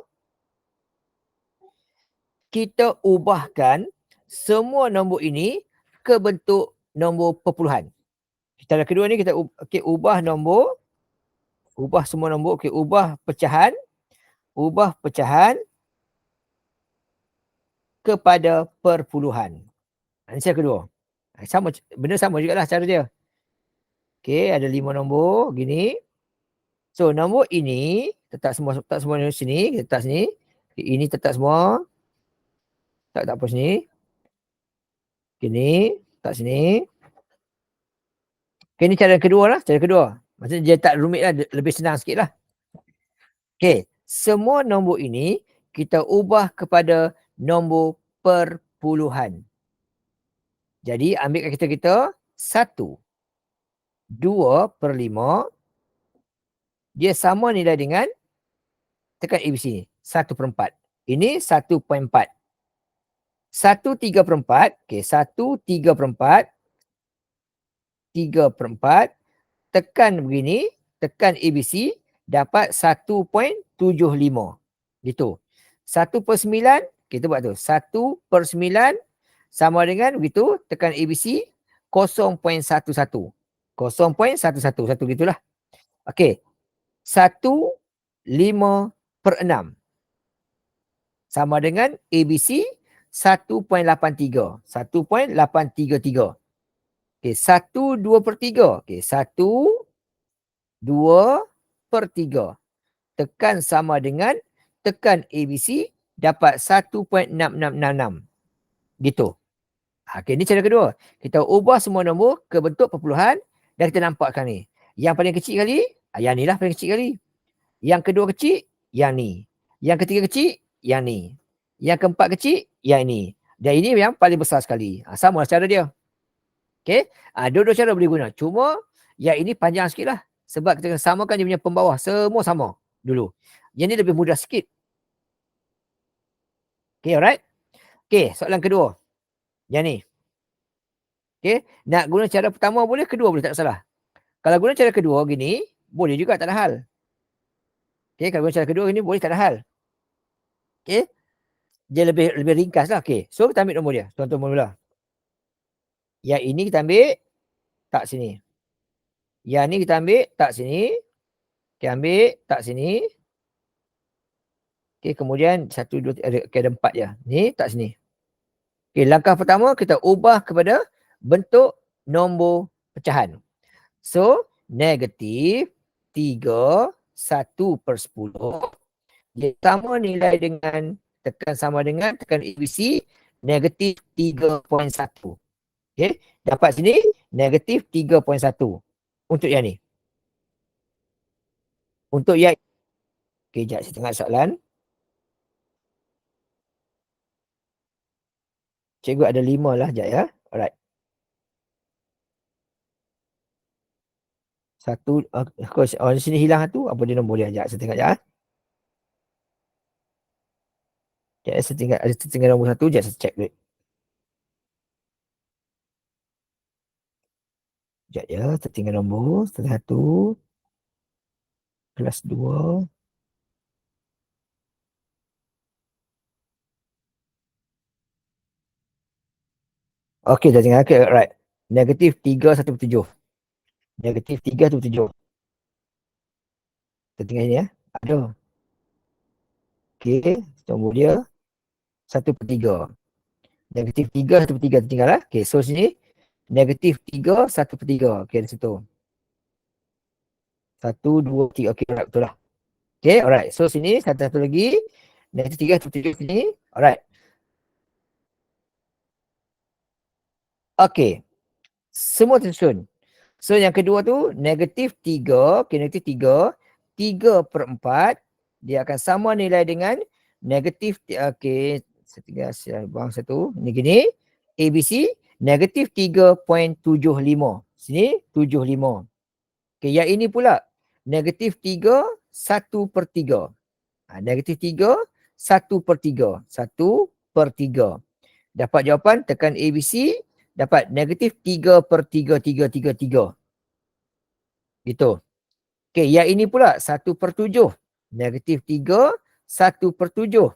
Kita ubahkan semua nombor ini ke bentuk nombor perpuluhan. Cara kedua ni kita ubah nombor. Ubah semua nombor. Okay, ubah pecahan. Ubah pecahan kepada perpuluhan. Ini cara kedua. Sama, benda sama jugalah cara dia. Okay, ada 5 nombor gini. So, nombor ini tetap semua di sini, kita letak sini. Okay, ini tetap semua. Tak apa sini. Gini, letak sini. Okay, ini cara kedua lah, cara kedua. Maksudnya dia tak rumit lah, lebih senang sikit lah. Okay, semua nombor ini kita ubah kepada nombor perpuluhan. Jadi, ambil kita 1. 2/5. Dia sama nilai dengan tekan ABC ni. 1/4. Ini 1.4. 1/3/4. Okay, 1/3/4. 3/4. Tekan begini. Tekan ABC. Dapat 1.75. Gitu. 1/9. Kita buat tu. 1/9 sama dengan begitu. Tekan ABC. 0.11. 0.11. Satu gitulah. Okay. 1/5/6. Sama dengan ABC 1.83. 1.833. Okay, 1/2/3. Okay, 1/2/3. Tekan sama dengan, tekan ABC, dapat 1.6666. Gitu. Okay, ni cara kedua. Kita ubah semua nombor ke bentuk perpuluhan dan kita nampakkan ni. Yang paling kecil kali, yang ni lah paling kecil kali. Yang kedua kecil, yang ni. Yang ketiga kecil, yang ni. Yang keempat kecil, yang ni. Dan ini yang paling besar sekali. Sama cara dia. Okay. Dua-dua cara boleh guna. Cuma yang ini panjang sikit lah. Sebab kita samakan dia punya pembawah. Semua sama dulu. Yang ni lebih mudah sikit. Okay, alright. Okay, soalan kedua. Yang ni. Okay. Nak guna cara pertama boleh, kedua boleh, tak salah. Kalau guna cara kedua gini, boleh juga, tak ada hal. Okay, kalau guna cara kedua gini, boleh, tak ada hal. Okay. Dia lebih ringkas lah. Okay. So, kita ambil nombor dia. Tuan-tuan mula. Yang ini kita ambil. Tak sini. Yang ni kita ambil. Tak sini. Okay, ambil. Tak sini. Okay, kemudian 1, 2, 3. Okay, ada 4 je. Ni tak sini. Okay, langkah pertama kita ubah kepada bentuk nombor pecahan. So, negatif 3, 1/10. Dia sama nilai dengan, tekan sama dengan, tekan ABC, negatif 3.1. Okay, dapat sini negatif 3.1 untuk yang ni. Untuk yang, okay, sekejap saya tengok soalan. Cikgu ada 5 lah, sekejap ya. Alright. 1, di sini hilang satu. Apa dia nombor dia? Sekejap saya tengok ya. Sekejap saya tinggal nombor 1. Sekejap saya check dulu. Sekejap ya, saya tinggal nombor 1. Kelas 2. Okey, dah tinggal. Okay, right. Negatif 3/1/7. Negatif 3/7. Kita tinggal ini ya. Ada. Okey, nombor dia 1/3. Negatif 3, 1/3 tinggal lah. Okay, so sini negatif 3, 1/3. Okay, di situ. 1, 2, 3. Okay, betul lah. Okay, alright. So sini satu lagi. Negatif 3, 1/3 sini. Alright. Okay. Semua tersusun. So yang kedua tu negatif 3. Okay, negatif 3. 3/4. Dia akan sama nilai dengan negatif. Okay. Saya buang satu. Ini gini. ABC. Negatif 3.75. Sini 75. Okay, yang ini pula. Negatif 3, 1/3. Negatif 3, 1/3. 1/3. Dapat jawapan, tekan ABC. Dapat negatif 3/3. Gitu. Okay, yang ini pula 1/7. Negatif 3, 1/7.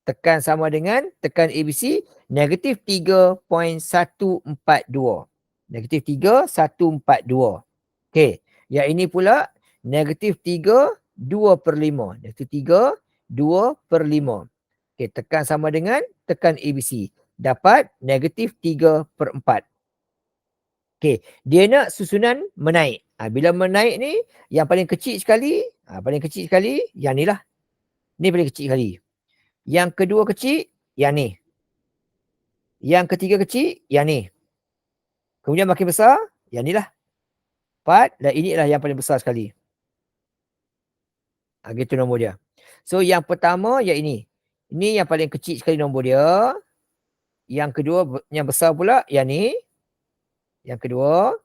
Tekan sama dengan, tekan ABC, negatif 3.142. Negatif 3, 142. Okay, yang ini pula negatif 3, 2/5. Negatif 3, 2/5. Okay, tekan sama dengan, tekan ABC. Dapat negatif 3/4. Okay, dia nak susunan menaik. Bila menaik ni, yang paling kecil sekali, yang ni lah. Ni paling kecil sekali. Yang kedua kecil, yang ni. Yang ketiga kecil, yang ni. Kemudian makin besar, yang ni lah. 4, dan ini adalah yang paling besar sekali. Gitu nombor dia. So, yang pertama, yang ini. Ini yang paling kecil sekali nombor dia. Yang kedua, yang besar pula, yang ni. Yang kedua.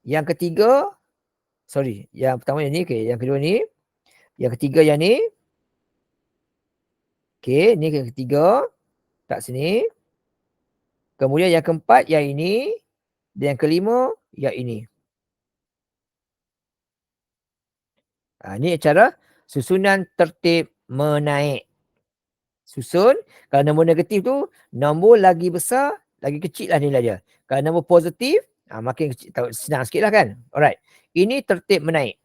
Yang ketiga, sorry, yang pertama yang ni, okay. Yang kedua ni. Yang ketiga yang ni. Okay, ni yang ketiga. Tak sini. Kemudian yang keempat, yang ini. Dan yang kelima, yang ini. Ni cara susunan tertib menaik. Susun, kalau nombor negatif tu, nombor lagi besar, lagi kecil lah nilai dia. Kalau nombor positif, makin kecil, senang sikit lah kan. Alright, ini tertib menaik.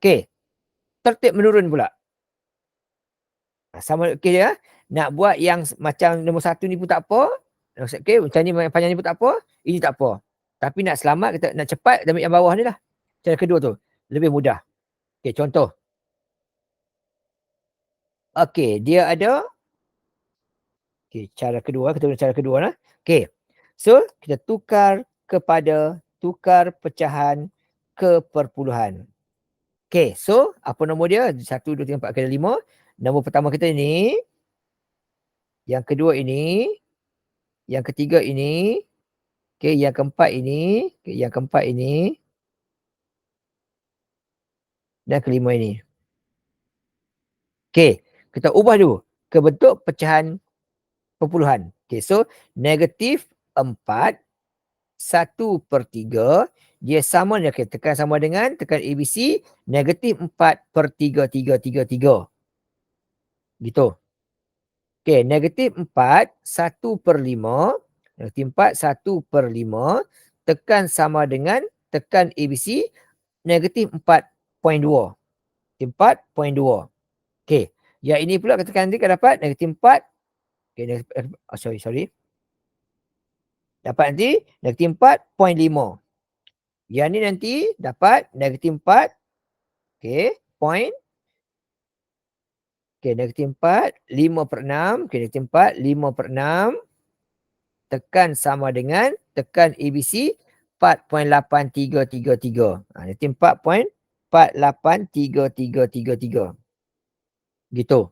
Okay, tertib menurun pula. Sama okay dia, nak buat yang macam nombor 1 ni pun tak apa. Okay, macam ni panjang ni pun tak apa, ini tak apa. Tapi nak selamat, kita nak cepat, kita ambil yang bawah ni lah. Cara kedua tu, lebih mudah. Okay, contoh. Okay, dia ada. Okay, cara kedua, kita guna cara kedua lah. Okay, so kita tukar pecahan ke perpuluhan. Okay, so apa nombor dia? 1, 2, 3, 4, 5. Nombor pertama kita ni. Yang kedua ini. Yang ketiga ini. Okay, yang keempat ini. Okay, yang keempat ini. Dan kelima ini. Okay, kita ubah dulu ke bentuk pecahan perpuluhan. Okay, so negatif 4, 1/3, dia sama dengan, okay, tekan sama dengan, tekan ABC, negatif 4/3. Gitu. Okay, negatif 4, 1/5, negatif 4, 1/5, tekan sama dengan, tekan ABC, negatif 4.2. 4.2. Okay, yang ini pula kita tekan nanti akan dapat negatif 4. Okay, sorry. Dapat nanti negatif 4.5. Yang ni nanti dapat negatif 4. Okay, point. Okay, negatif 4, 5/6. Okay, negatif 4, 5/6. Tekan sama dengan, tekan ABC, 4.8333. Negatif 4.48333. Gitu.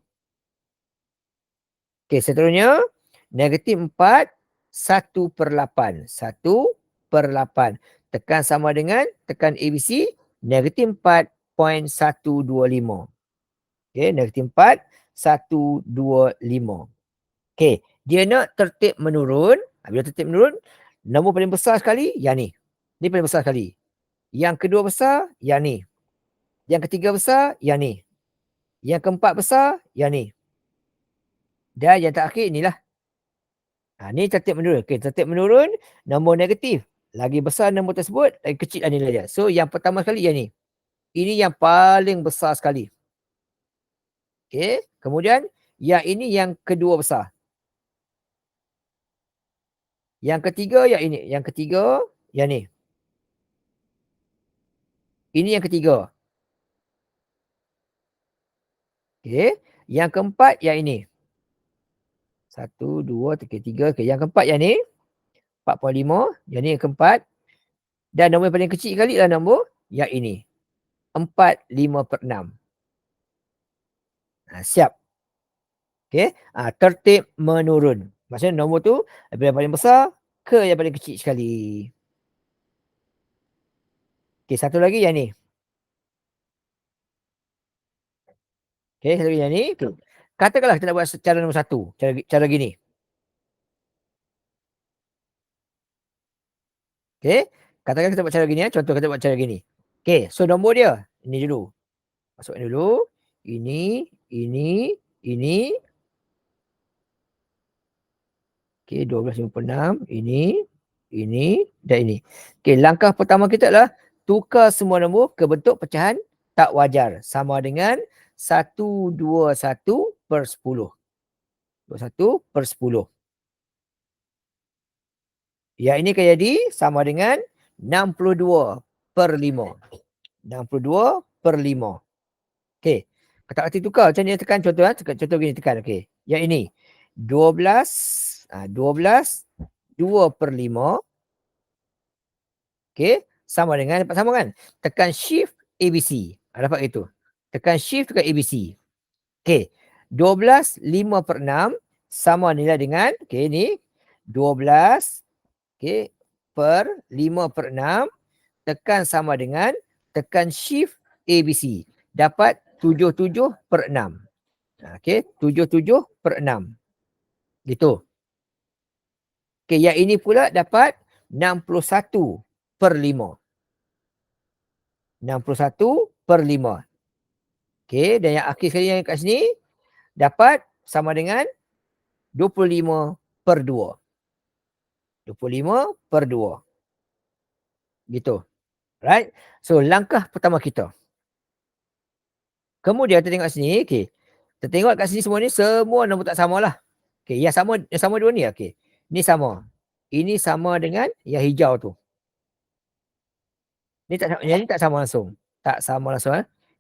Okay, seterusnya, negatif 4, 1/8. 1/8. Tekan sama dengan, tekan ABC, negatif 4.125. Okay, negatif 4, 125. Okay, dia nak tertib menurun. Bila tertib menurun, nombor paling besar sekali, yang ni. Ni paling besar sekali. Yang kedua besar, yang ni. Yang ketiga besar, yang ni. Yang keempat besar, yang ni. Dan yang terakhir, inilah. Ni tertib menurun. Okay, tertib menurun, nombor negatif. Lagi besar nombor tersebut, lagi kecil nilai dia. So, yang pertama sekali, yang ni. Ini yang paling besar sekali. Okay, kemudian, yang ini yang kedua besar. Yang ketiga yang ini. Yang ketiga yang ni. Ini yang ketiga. Okey. Yang keempat yang ini. 1, 2, 3. Okey. Yang keempat yang ni. 4.5. Yang ni yang keempat. Dan nombor yang paling kecil sekali lah nombor yang ini. 4/5/6. Siap. Okey. Tertib menurun. Maksudnya nombor tu daripada yang paling besar ke yang paling kecil sekali. Okey, satu lagi yang ni. Okey, satu lagi yang ni. Okay. Katakanlah kita nak buat cara nombor 1. Cara gini. Okey. Katakan kita buat cara gini. Contoh kita buat cara gini. Okey, so nombor dia. Ini dulu. Masukkan dulu. Ini. Ini. Okey, 12/56. Ini. Dan ini. Okey, langkah pertama kita adalah tukar semua nombor ke bentuk pecahan tak wajar. Sama dengan 121/10. 21/10. Yang ini akan jadi sama dengan 62/5. 62/5. Okey. Tak erti tukar. Macam ni tekan contoh. Contoh gini tekan. Okey. Yang ini. 12. 12. 2/5. Okey. Sama dengan. Dapat sama kan? Tekan shift ABC. Dapat itu. Tekan shift tekan ABC. Okey. 12. 5/6. Sama nilai dengan. Okey ni. 12. Okey. Per 5/6. Tekan sama dengan. Tekan shift ABC. Dapat 77/6. Okey. 77/6. Gitu. Okey. Yang ini pula dapat 61/5. 61/5. Okey. Dan yang akhir sekali yang kat sini. Dapat sama dengan 25/2. 25/2. Gitu. Right. So langkah pertama kita. Kemudian kita tengok sini. Okey. Kita tengok kat sini semua ni. Semua nombor tak sama lah. Okey. Yang sama dua ni. Okey. Ni sama. Ini sama dengan yang hijau tu. Yang ni tak sama langsung. Tak sama langsung.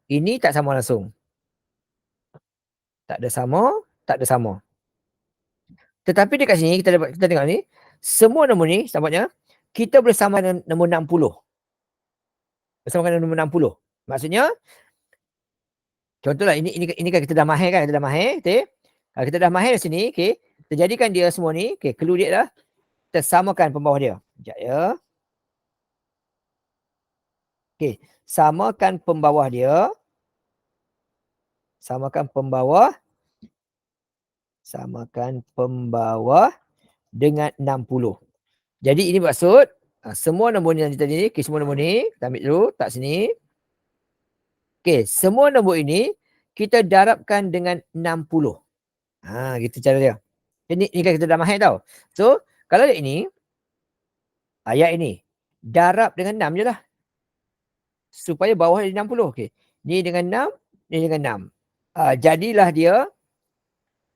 Ini tak sama langsung. Tak ada sama. Tak ada sama. Tetapi dekat sini kita tengok ni. Semua nombor ni tampaknya. Kita boleh sama dengan nombor 60. Bersama dengan nombor 60. Maksudnya. Contohlah ini kan kita dah mahir kan. Kita dah mahir. Okay. Kalau kita dah mahir di sini. Okay. Kita jadikan dia semua ni. Okay. Clue dia dah. Kita samakan pembawah dia. Sekejap ya. Okay. Samakan pembawah dia. Samakan pembawah. Samakan pembawah dengan 60. Jadi ini maksud semua nombor ni tadi ni. Okay, semua nombor ni kita ambil dulu. Tak sini. Okay. Semua nombor ini kita darabkan dengan 60. Gitu cara dia. Ini kan kita dah mahir tau. So kalau ayat ini. Ayat ini. Darab dengan 6 je lah. Supaya bawah dia 60. Okay. Ni dengan 6. Ni dengan 6. Jadilah dia.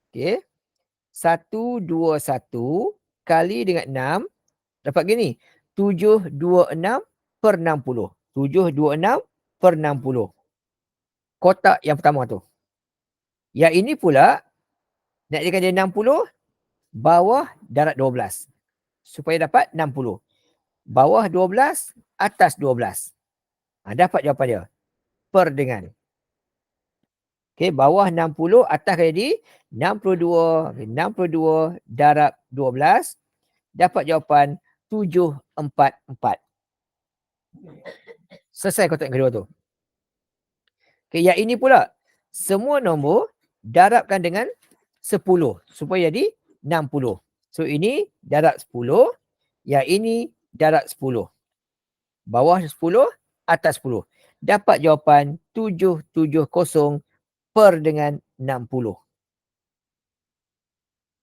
Okay. 121 kali dengan 6. Dapat gini. 726/60. 726/60. Kotak yang pertama tu. Yang ini pula. Nak jadikan dia 60. Bawah darab 12. Supaya dapat 60. Bawah 12. Atas 12. Dapat jawapan dia. Per dengan. Okay, bawah 60, atas jadi 62. 62 darab 12. Dapat jawapan 744. Selesai kotak yang kedua tu. Okay, yang ini pula. Semua nombor darabkan dengan 10. Supaya jadi 60. So ini darab 10. Yang ini darab 10. Bawah 10, atas 10. Dapat jawapan 770 per dengan 60.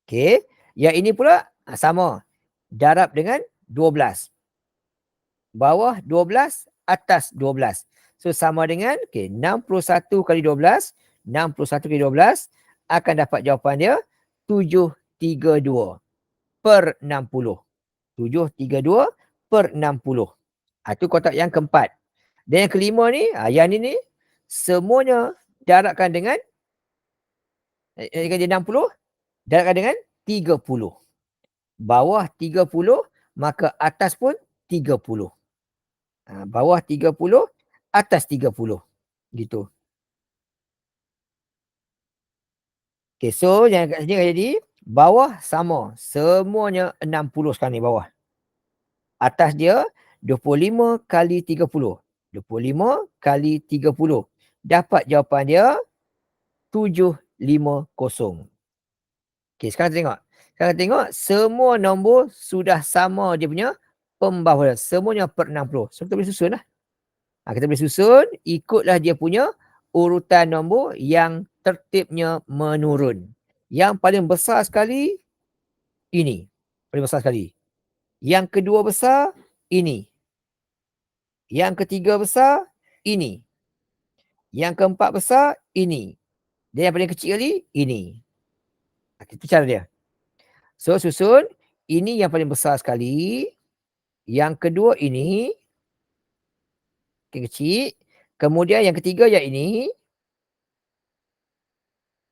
Okey. Yang ini pula sama. Darab dengan 12. Bawah 12, atas 12. So sama dengan 61 kali 12. 61 kali 12 akan dapat jawapan dia 732 per 60. 732/60. Itu kotak yang keempat. Dan yang kelima ni, yang ni semuanya darabkan dengan dia 60, darabkan dengan 30. Bawah 30, maka atas pun 30. Bawah 30, atas 30. Gitu. Okay, so yang kat sini jadi bawah sama. Semuanya 60 sekarang ni bawah. Atas dia 25 kali 30. 25 kali 30. Dapat jawapan dia 750. Okay, sekarang tengok. Sekarang tengok semua nombor sudah sama dia punya pembawah dia. Semuanya per 60. So kita boleh susun lah. Kita boleh susun, ikutlah dia punya urutan nombor yang tertibnya menurun. Yang paling besar sekali, ini. Paling besar sekali. Yang kedua besar, ini. Yang ketiga besar, ini. Yang keempat besar, ini. Dan yang paling kecil kali, ini. Itu cara dia. So, susun. Ini yang paling besar sekali. Yang kedua ini. Kecil. Kemudian yang ketiga yang ini.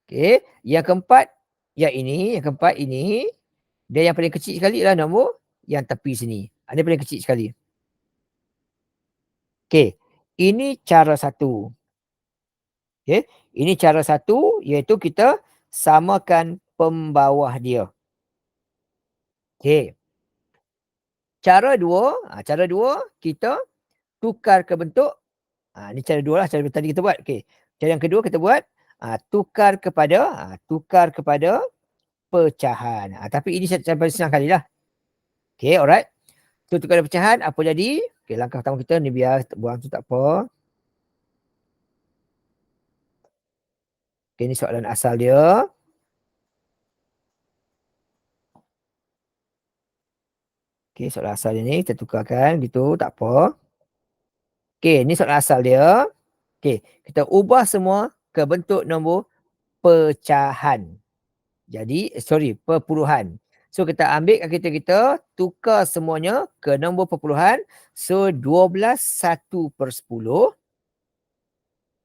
Okay. Yang keempat yang ini. Yang keempat ini. Dan yang paling kecil sekali adalah nombor yang tepi sini. Ini paling kecil sekali. Okay. Ini cara satu. Okay. Ini cara satu iaitu kita samakan pembawah dia. Okay. Cara dua kita tukar ke bentuk. Ni cara dua lah. Cara tadi kita buat. Okay. Cara yang kedua kita buat tukar kepada pecahan. Tapi ini saya paling senang kali lah. Okay, alright. So, tukar pecahan, apa jadi? Okay, langkah pertama kita ni biar buang tu tak apa. Okay, ni soalan asal dia. Okay, soalan asal dia ni kita tukarkan gitu, tak apa. Okay, ni soalan asal dia. Okay, kita ubah semua ke bentuk nombor pecahan. Jadi, perpuluhan. So, kita ambil kalkulator kita, tukar semuanya ke nombor perpuluhan. So, 12 1/10.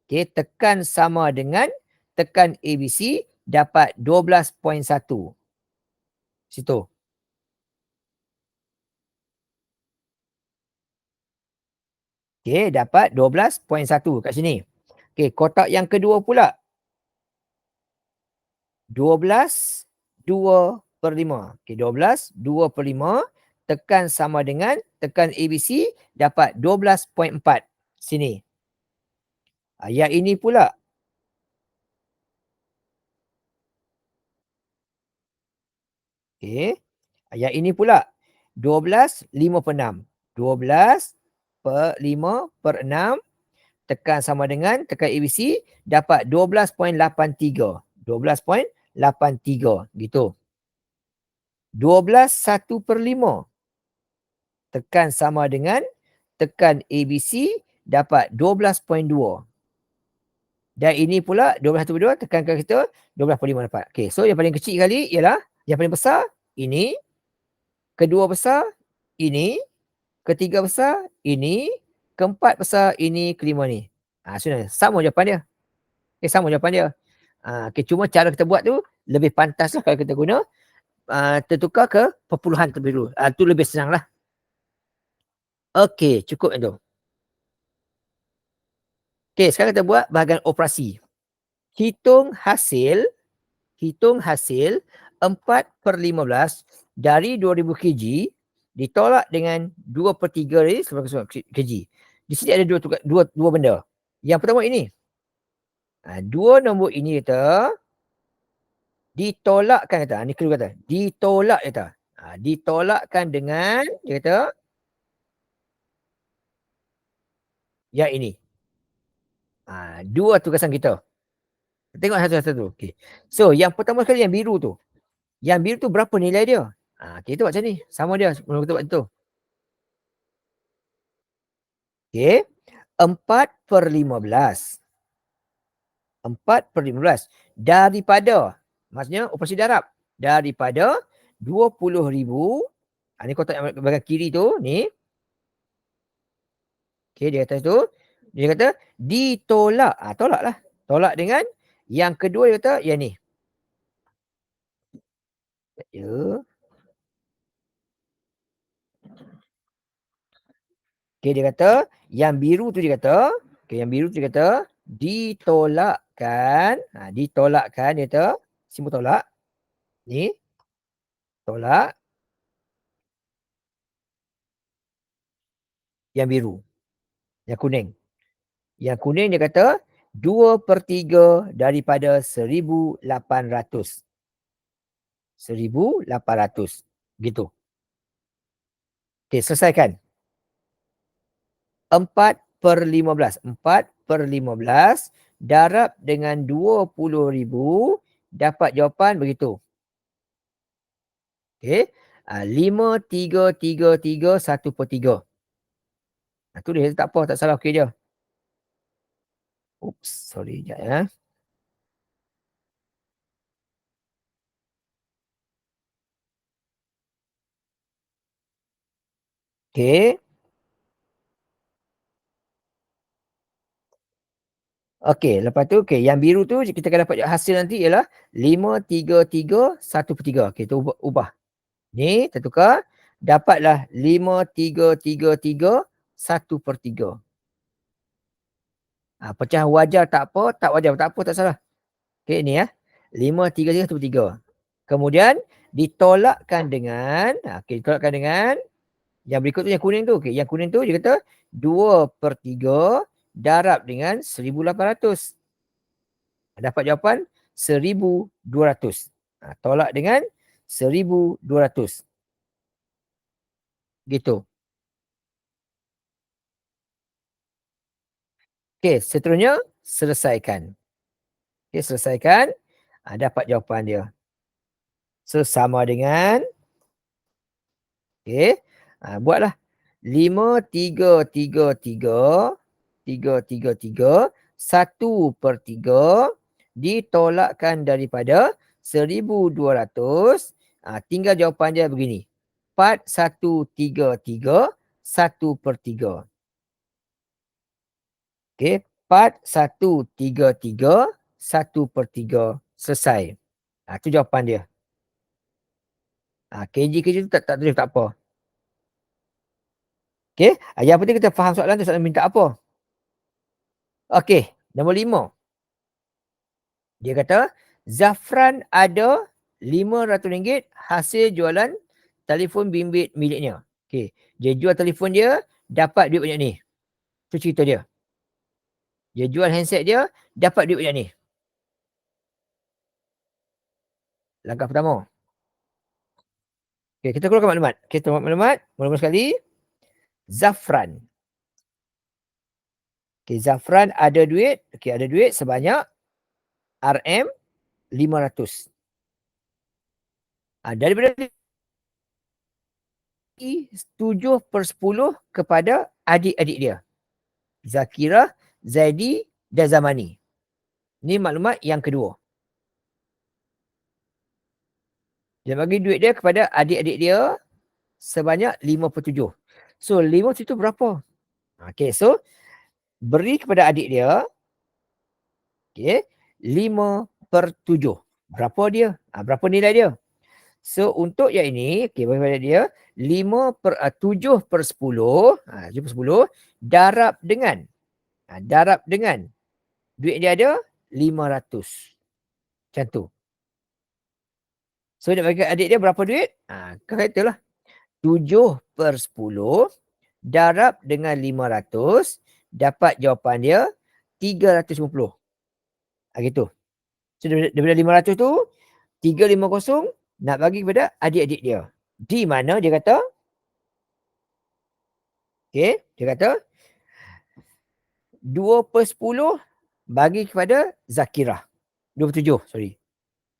Okay, tekan sama dengan, tekan ABC, dapat 12.1. Situ. Okay, dapat 12.1 kat sini. Okay, kotak yang kedua pula. 12 2/5. Okay, 12 2/5. Tekan sama dengan, tekan ABC, dapat 12.4. Sini. Yang ini pula. Okay. Yang ini pula. 12 5/6. 12 per 5/6. Tekan sama dengan, tekan ABC, dapat 12.83. 12.83. Gitu. 12 1/5. Tekan sama dengan, tekan ABC, dapat 12.2. Dan ini pula 12 1/2, tekankan kita 12.5 dapat. Okay, so yang paling kecil kali ialah, yang paling besar, ini. Kedua besar, ini. Ketiga besar, ini. Keempat besar, ini. Kelima ni. Sudah, sama jawapan dia. Okay, sama jawapan dia. Okay, cuma cara kita buat tu lebih pantas lah kalau kita guna tertukar ke perpuluhan terlebih dulu. Tu lebih senang lah. Okay, cukup itu. Okay, sekarang kita buat bahagian operasi. Hitung hasil 4/15 dari 2000 kg ditolak dengan 2/3 kg. Di sini ada dua benda. Yang pertama ini. Dua nombor ini kita ditolakkan kata. Ni kena kata. Ditolak kata. Ditolakkan dengan dia kata yang ini. Dua tugasan kita. Tengok satu-satu. Okay. So, yang pertama sekali yang biru tu. Yang biru tu berapa nilai dia? Kita buat macam ni. Sama dia. Kita buat tu. Okay. 4/15. 4/15. Daripada. Maksudnya operasi darab. Daripada 20,000 Ni kotak yang bahagian kiri tu, ni. Okey, dia kata tu, dia kata ditolak. Tolak lah. Tolak dengan yang kedua dia kata yang ni. Ya. Okey, dia kata yang biru tu dia kata, okey yang biru tu dia kata ditolakkan. Ditolakkan dia kata, simbol tolak. Ni, tolak yang biru, yang kuning. Yang kuning dia kata 2/3 daripada 1,800. 1,800. Gitu. Okey, selesaikan. 4/15. 4/15 darab dengan 20,000 dapat jawapan begitu. Okey. 5,333 1/3. Tulis je tak apa, tak salah, okey je. Oops, sorry jap ya. Okey. Okey, lepas tu okey, yang biru tu kita akan dapat hasil nanti ialah 5,333 1/3. Okey, tu ubah. Ni tertukar, dapatlah 5,333 1/3. Pecahan wajar tak apa, tak wajar tak apa, tak salah. Okey, ni 5,333 1/3. Kemudian ditolakkan dengan, okey, ditolakkan dengan yang berikut tu yang kuning tu. Okey, yang kuning tu dia kata 2/3 darab dengan 1,800. Dapat jawapan 1,200. Tolak dengan 1,200. Gitu. Okey, seterusnya selesaikan. Okey, selesaikan. Dapat jawapan dia. So, sama dengan, okey, buatlah 5,333 333 1/3 ditolakkan daripada 1,200. Tinggal jawapan dia begini. 4,133 1/3. Okey, 4,133 1/3. Selesai. Tu jawapan dia. KJ tu tak tulis tak apa. Okey, yang penting kita faham soalan tu, soalan minta apa. Okey, nombor 5. Dia kata, Zafran ada RM500 hasil jualan telefon bimbit miliknya. Okey, dia jual telefon dia, dapat duit banyak ni. Tu cerita dia. Dia jual handset dia, dapat duit banyak ni. Langkah pertama. Okey, kita keluarkan maklumat. Kita maklumat. Mula-mula sekali, Zafran. Okey, Zafran ada duit. Okey, ada duit sebanyak RM500. Daripada 7/10 kepada adik-adik dia. Zakirah, Zaidi dan Zamani. Ni maklumat yang kedua. Dia bagi duit dia kepada adik-adik dia sebanyak 5/7. So, 5 situ berapa? Okey, so beri kepada adik dia, okey, 5/7. Berapa dia? Berapa nilai dia? So, untuk yang ini, okey, bagi kepada dia 7/10, 7/10 darab dengan duit dia ada 500. Macam tu. So, dia bagi adik dia berapa duit? Kau katalah 7/10 darab dengan 500, dapat jawapan dia 350. Gitu. So, daripada 500 tu, 350 nak bagi kepada adik-adik dia. Di mana dia kata, okey, dia kata 2/10 bagi kepada Zakirah. 27, sorry.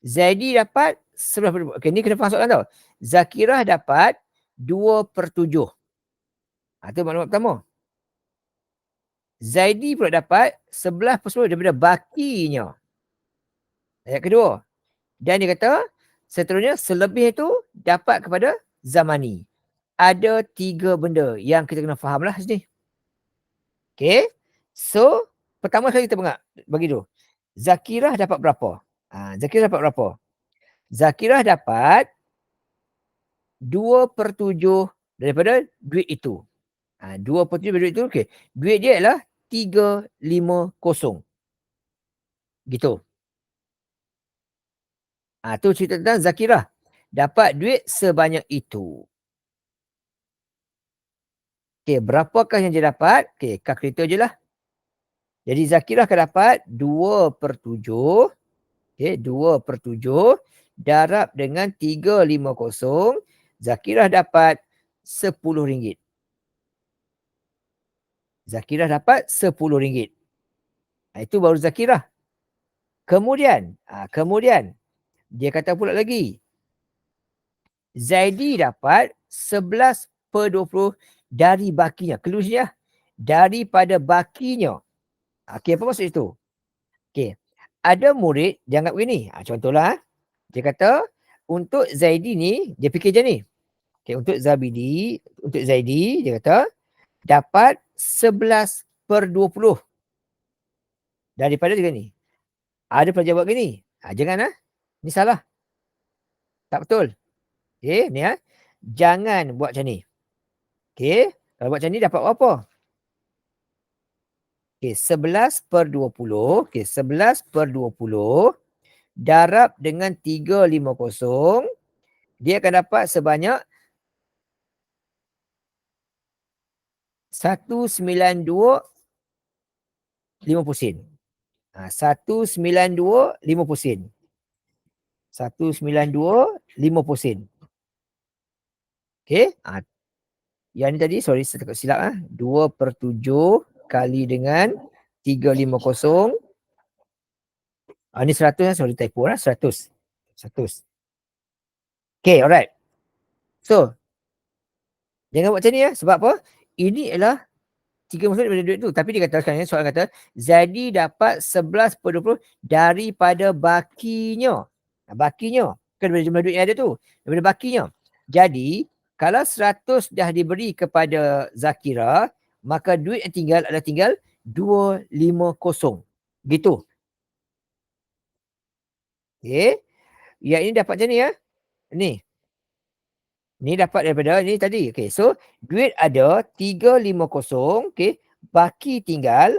Zaidi dapat 11/7. Okey, ni kena faham soalan tau. Zakirah dapat 2/7. Tu maklumat pertama. Zaidi pula dapat 11/10 daripada bakinya. Ayat kedua. Dan dia kata, seterusnya selebih itu dapat kepada Zamani. ada 3 benda yang kita kena fahamlah sini. Okey. So, pertama sekali kita bagi dulu. Zakirah dapat berapa? Zakirah dapat berapa? Zakirah dapat 2/7 daripada duit itu. 2/7 daripada duit itu, okey. Duit dia adalah 350. Gitu. Tu cerita tentang Zakirah. Dapat duit sebanyak itu. Okey, berapakah yang dia dapat? Okey, kalkulator je lah. Jadi Zakirah akan dapat 2/7. Okey, 2/7 darab dengan 350. Zakirah dapat RM10. Zakirah dapat RM10. Itu baru Zakirah. Kemudian dia kata pula lagi, Zaidi dapat 11/20 dari bakinya. Clue-nya daripada bakinya. Okey, apa maksud itu? Okey. Ada murid dia anggap begini. Contohlah, dia kata untuk Zaidi ni, dia fikir macam ni. Okey, untuk Zaidi dia kata dapat 11/20 daripada dia ni. Ada pelajar buat gini. Jangan ni salah. Tak betul. Okey, ni jangan buat macam ni. Okey, kalau buat macam ni dapat apa? Okey, 11/20. Okey, 11/20 darab dengan 350, dia akan dapat sebanyak 192.50 sen. 192.50 sen. 192.50 sen. Okey. Yang ni tadi, sorry saya takut silap. 2/7 kali dengan 350. Ni 100 sorry typo 100. 100. Okey, alright. So, jangan buat macam ni sebab apa? Ini adalah 3 maksud daripada duit tu. Tapi dia kata sekarang ni, soalan kata, Zadi dapat 11/20 daripada bakinya. Bakinya. Kan daripada jumlah duit yang ada tu. Daripada bakinya. Jadi, kalau 100 dah diberi kepada Zakira, maka duit yang tinggal adalah tinggal 250. Gitu. Okay. Yang ini dapat macam ni Ni. Ni dapat daripada ni tadi. Okay. So, duit ada 350. Okay. Baki tinggal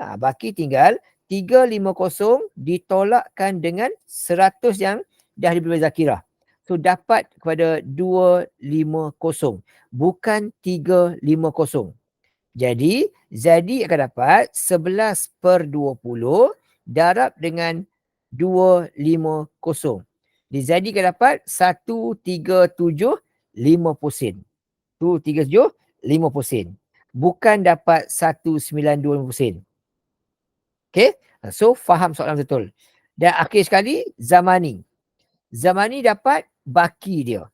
350 ditolakkan dengan 100 yang dah diberi Zakirah. So, dapat kepada 250. Bukan 350. Jadi, Zadi akan dapat 11/20 darab dengan 250. Di Zadi akan dapat 137.50 sen. 137.50 sen. Bukan dapat 192.50 sen. Okay. So, faham soalan betul. Dan akhir sekali, Zamani. Zamani dapat baki dia.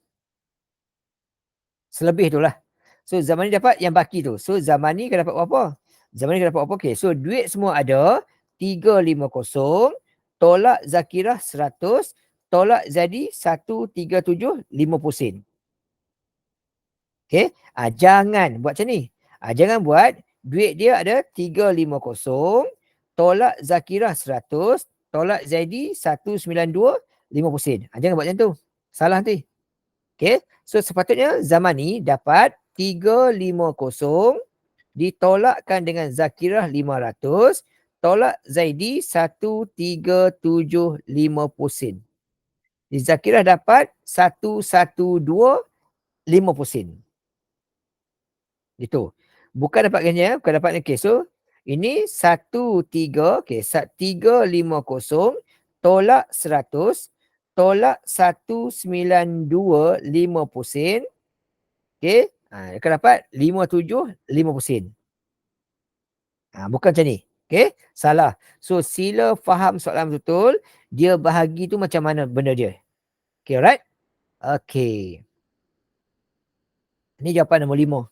Selebih tu lah. So, Zamani dapat yang baki tu. So, Zamani akan dapat apa? Zamani akan dapat apa? Okay. So, duit semua ada. 350. Tolak Zakirah 100. Tolak Zadi 137.50 sen. Okay. Jangan buat macam ni. Jangan buat duit dia ada 350. Tolak Zakirah 100. Tolak Zaidi 192.50 sen. Jangan buat macam tu. Salah nanti. Okay. So, sepatutnya Zamani dapat 350 ditolakkan dengan Zakirah 500. Tolak Zaidi 137.50 sen. Zakirah dapat 112.50 sen. Itu. Bukan dapat ganyan, bukan dapat ni. Okay, so ini 13, okay, 350 tolak 100 tolak 192.50 sen. Okay, akan dapat 57.50 sen. Bukan macam ni. Okay, salah. So, sila faham soalan betul. Dia bahagi tu macam mana benda dia. Okay, alright? Okay. Ini jawapan nombor 5.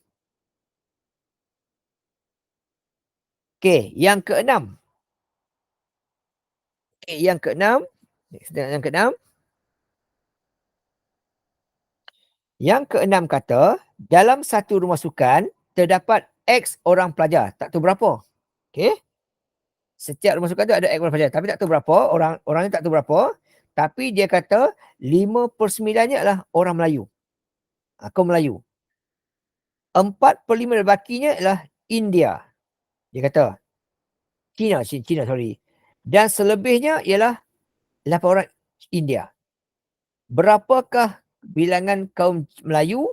Okay, yang keenam. Okay, yang keenam. Yang keenam. Yang keenam kata, dalam satu rumah sukan terdapat X orang pelajar. Tak tahu berapa. Okey. Setiap rumah sukan tu ada X orang pelajar. Tapi tak tahu berapa. Orang ni tak tahu berapa. Tapi dia kata 5/9-nya adalah orang Melayu. Kaum Melayu. 4/5 lebakinya adalah India. Dia kata. Cina, sorry. Dan selebihnya ialah 8 orang India. Berapakah bilangan kaum Melayu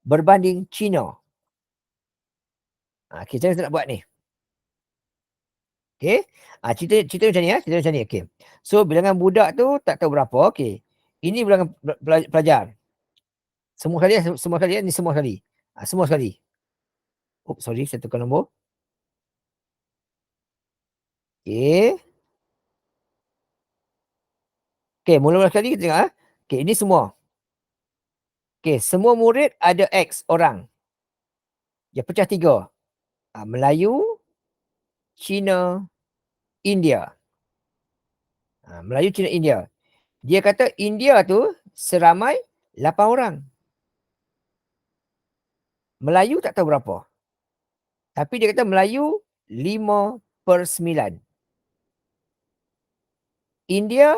berbanding Cina? Okey, macam mana kita nak buat ni? Okey. Cerita macam ni ya, cerita macam ni. Okey. So bilangan budak tu tak tahu berapa. Okey. Ini bilangan pelajar. Semua kali ya, ni semua kali. Semua sekali. Oops, sorry, saya tukar nombor. Okey. Okey, mula-mula sekali kita tengok. Okey, ini semua. Okey, semua murid ada X orang. Dia pecah 3. Melayu, Cina, India. Melayu, Cina, India. Dia kata India tu seramai 8 orang. Melayu tak tahu berapa. Tapi dia kata Melayu 5/9. India,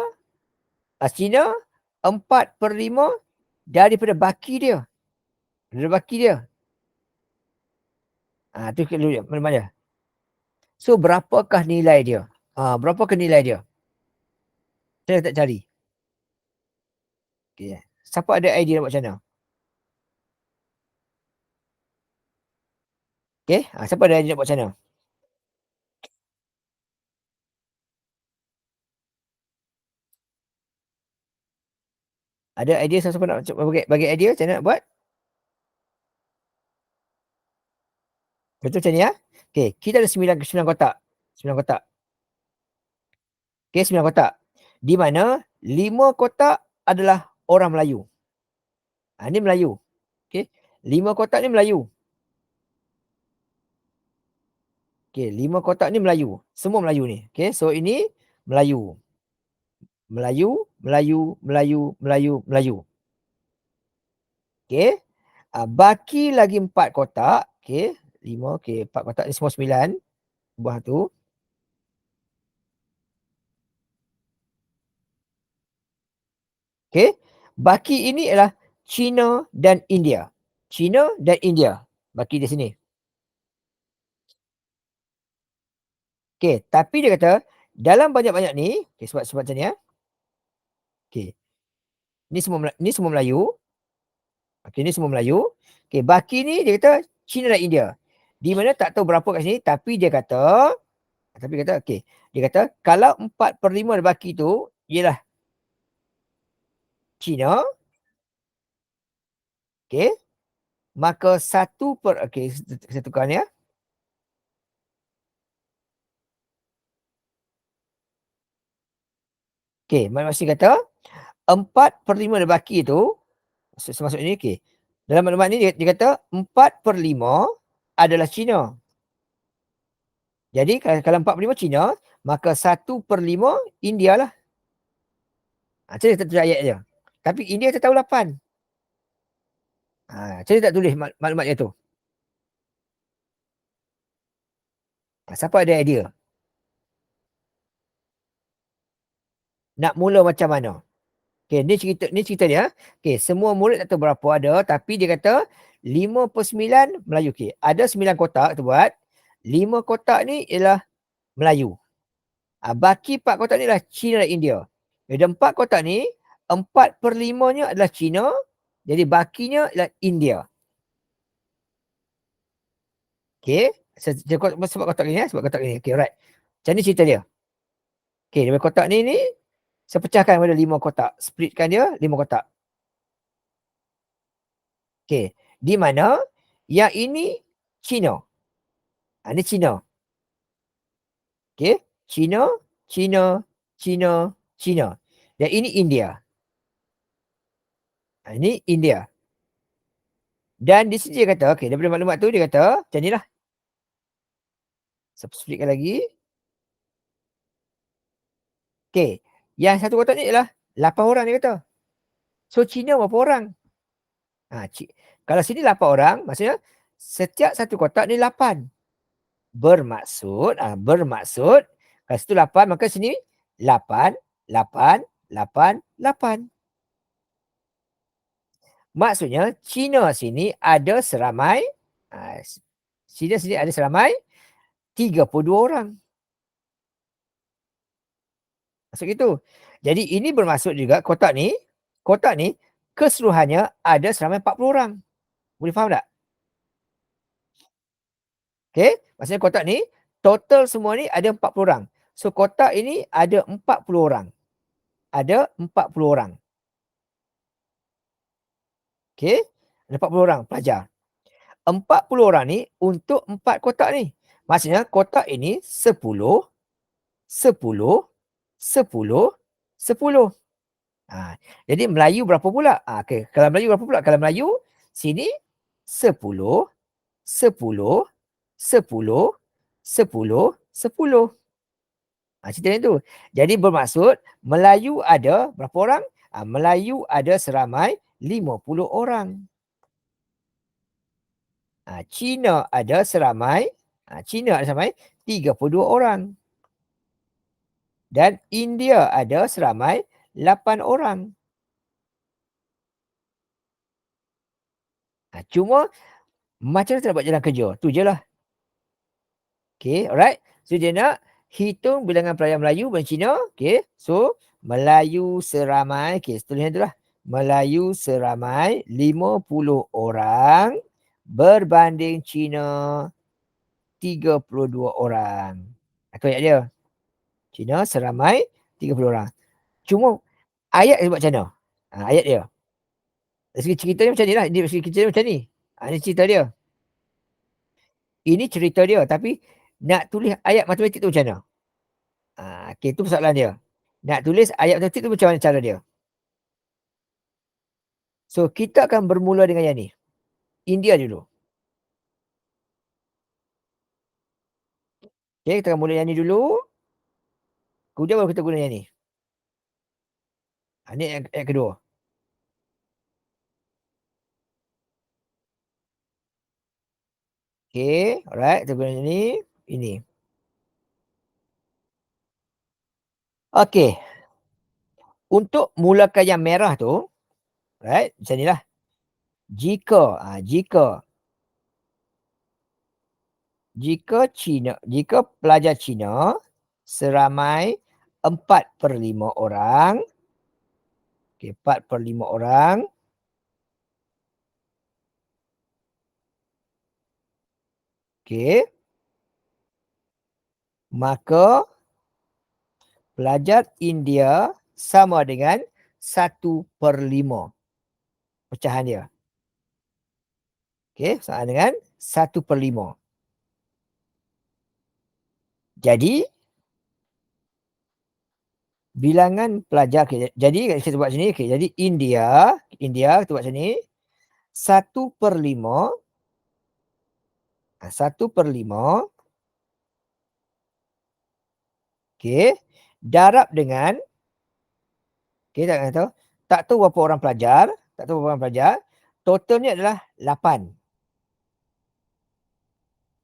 Cina 4/5 daripada baki dia. Daripada baki dia. Tu dulu dia, mana dia. So berapakah nilai dia? Berapakah nilai dia? Saya tak cari. Okay. Siapa ada idea nak buat macam mana? Okay. Siapa ada idea nak buat macam mana? Ada idea siapa nak bagi idea macam mana nak buat? Betul macam ni ya? Okay. Kita ada 9 kotak. 9 kotak. Okay, 9 kotak. Di mana 5 kotak adalah orang Melayu. Ini Melayu. Okay. 5 kotak ni Melayu. Okay, 5 kotak ni Melayu. Semua Melayu ni. Okay, so ini Melayu. Melayu, Melayu, Melayu, Melayu, Melayu. Okay. Baki lagi 4 kotak. Okay. 5, okay. 4 kotak ni semua 9. Buah tu. Okay. Baki ini ialah China dan India. China dan India. Baki di sini. Okay. Tapi dia kata, dalam banyak-banyak ni, okay, sebab macam ni ya. Okay. Ni semua Melayu. Okay, ni semua Melayu. Okay, baki ni dia kata China dan India. Di mana tak tahu berapa kat sini, tapi dia kata, okay. Dia kata, kalau 4/5 baki tu, ialah China. Okay. Maka okay, saya tukar ni ya. Okay, maksud kata, 4/5 baki tu, maksud ini, okay. Dalam maklumat ni, dia kata, 4/5 adalah China. Jadi, kalau 4/5 China, maka 1/5 India lah. Macam mana tak tulis ayat dia? Tapi India tak tahu 8. Macam mana tak tulis maklumat dia tu? Siapa ada idea? Nak mula macam mana? Okay, ni cerita dia. Okay, semua murid tak tahu berapa ada, tapi dia kata 5/9 Melayu. Okay, ada 9 kotak tu buat. 5 kotak ni ialah Melayu. Baki 4 kotak ni adalah China dan India. Dan 4 kotak ni, 4/5-nya adalah China. Jadi bakinya adalah India. Okay. Sebab kotak ni ya. Sebab kotak ni. Okay, alright. Macam ni cerita dia. Okay, daripada kotak ni, saya pecahkan pada 5 kotak. Splitkan dia 5 kotak. Okay. Di mana yang ini China. Ini China. Okay. China, China, China, China. Dan ini India. Ini India. Dan di sini dia kata, okay, daripada maklumat tu dia kata, macam ni lah. Saya splitkan lagi. Okay. Yang satu kotak ni ialah 8 orang dia kata. So China berapa orang? Kalau sini 8 orang, maksudnya setiap satu kotak ni 8. Bermaksud kalau situ 8 maka sini 8, 8, 8, 8. Maksudnya Cina sini ada seramai ah, Cina sini ada seramai 32 orang. Maksud gitu. Jadi ini bermaksud juga kotak ni keseluruhannya ada seramai 40 orang. Boleh faham tak? Okey, maksudnya kotak ni total semua ni ada 40 orang. So kotak ini ada 40 orang. Ada 40 orang. Okey, ada 40 orang pelajar. 40 orang ni untuk 4 kotak ni. Maksudnya kotak ini 10, 10, 10, 10. Jadi Melayu berapa pula? Okey, kalau Melayu berapa pula? Kalau Melayu sini 10, 10, 10, 10, 10. Cerita tu. Jadi bermaksud Melayu ada berapa orang? Melayu ada seramai 50 orang. Cina ada seramai Cina ada seramai 32 orang. Dan India ada seramai 8 orang. Cuma macam mana kita nak buat jalan kerja? Tu je lah. Okay, alright. So dia nak hitung bilangan pelajar Melayu dan Cina. Okay, so Melayu seramai, okay, tulisnya tu lah. Melayu seramai 50 orang berbanding Cina 32 orang. Aku ayat dia. Cina seramai 30 orang. Cuma ayat dia buat macam mana? Ayat dia. Dari segi cerita dia macam ni lah. Dia segi cerita dia macam ni. Ini cerita dia. Ini cerita dia. Tapi nak tulis ayat matematik tu macam mana? Okay, itu persoalan dia. Nak tulis ayat matematik tu macam mana cara dia? So, kita akan bermula dengan yang ni. India dulu. Okay, kita akan mula yang ni dulu. Kemudian baru kita guna yang ni. Ini ayat kedua. Okay, alright. Kita guna yang ni. Ini. Okay. Untuk mulakan yang merah tu, right, macam ni lah. Jika pelajar Cina seramai 4/5 orang. Okay, 4/5 orang. Okay. Maka pelajar India sama dengan 1/5 pecahan dia. Okay, sama dengan 1/5. Jadi bilangan pelajar, okay, jadi kita buat sini, okay, jadi India kita buat sini 1/5 1/5 okay, darab dengan okay, tak tahu berapa orang pelajar, totalnya adalah 8.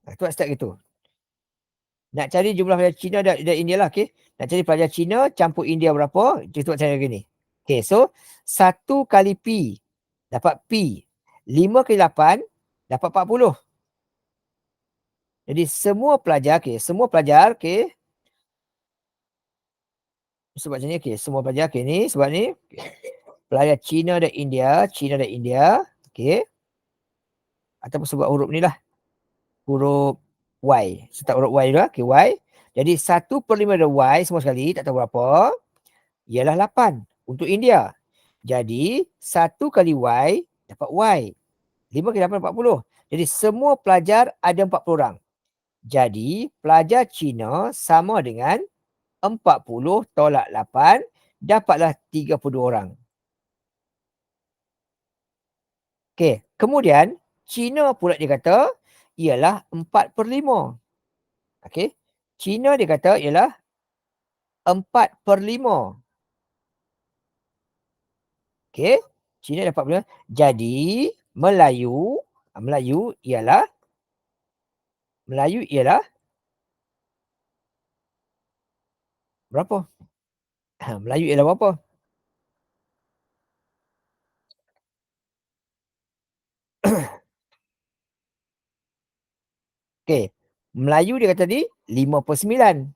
Itu start gitu. Nak cari jumlah pelajar Cina dan India lah, okay. Nak cari pelajar Cina campur India berapa, kita buat cara gini. Okay, so 1 kali P dapat P. 5 kali 8 dapat 40. Jadi semua pelajar, okay, okay. Sebab macam ni, okay, semua pelajar, okay, ni sebab ni. Okay. Pelajar Cina dan India, okay. Ataupun sebab huruf ni lah. Huruf Y. Start huruf Y dulu, okay, Y. Jadi 1/5 dari Y semua sekali, tak tahu berapa, ialah 8 untuk India. Jadi 1 kali Y dapat Y. 5 kali 8 40. Jadi semua pelajar ada 40 orang. Jadi pelajar Cina sama dengan 40 tolak 8, dapatlah 32 orang. Okey, kemudian Cina pula dia kata ialah 4/5. Okey, Cina dia kata ialah 4/5. Okey, Cina dapat 4/5. Jadi Melayu, Melayu ialah Melayu ialah berapa? Melayu ialah berapa? Okey. Melayu dia kata tadi 59.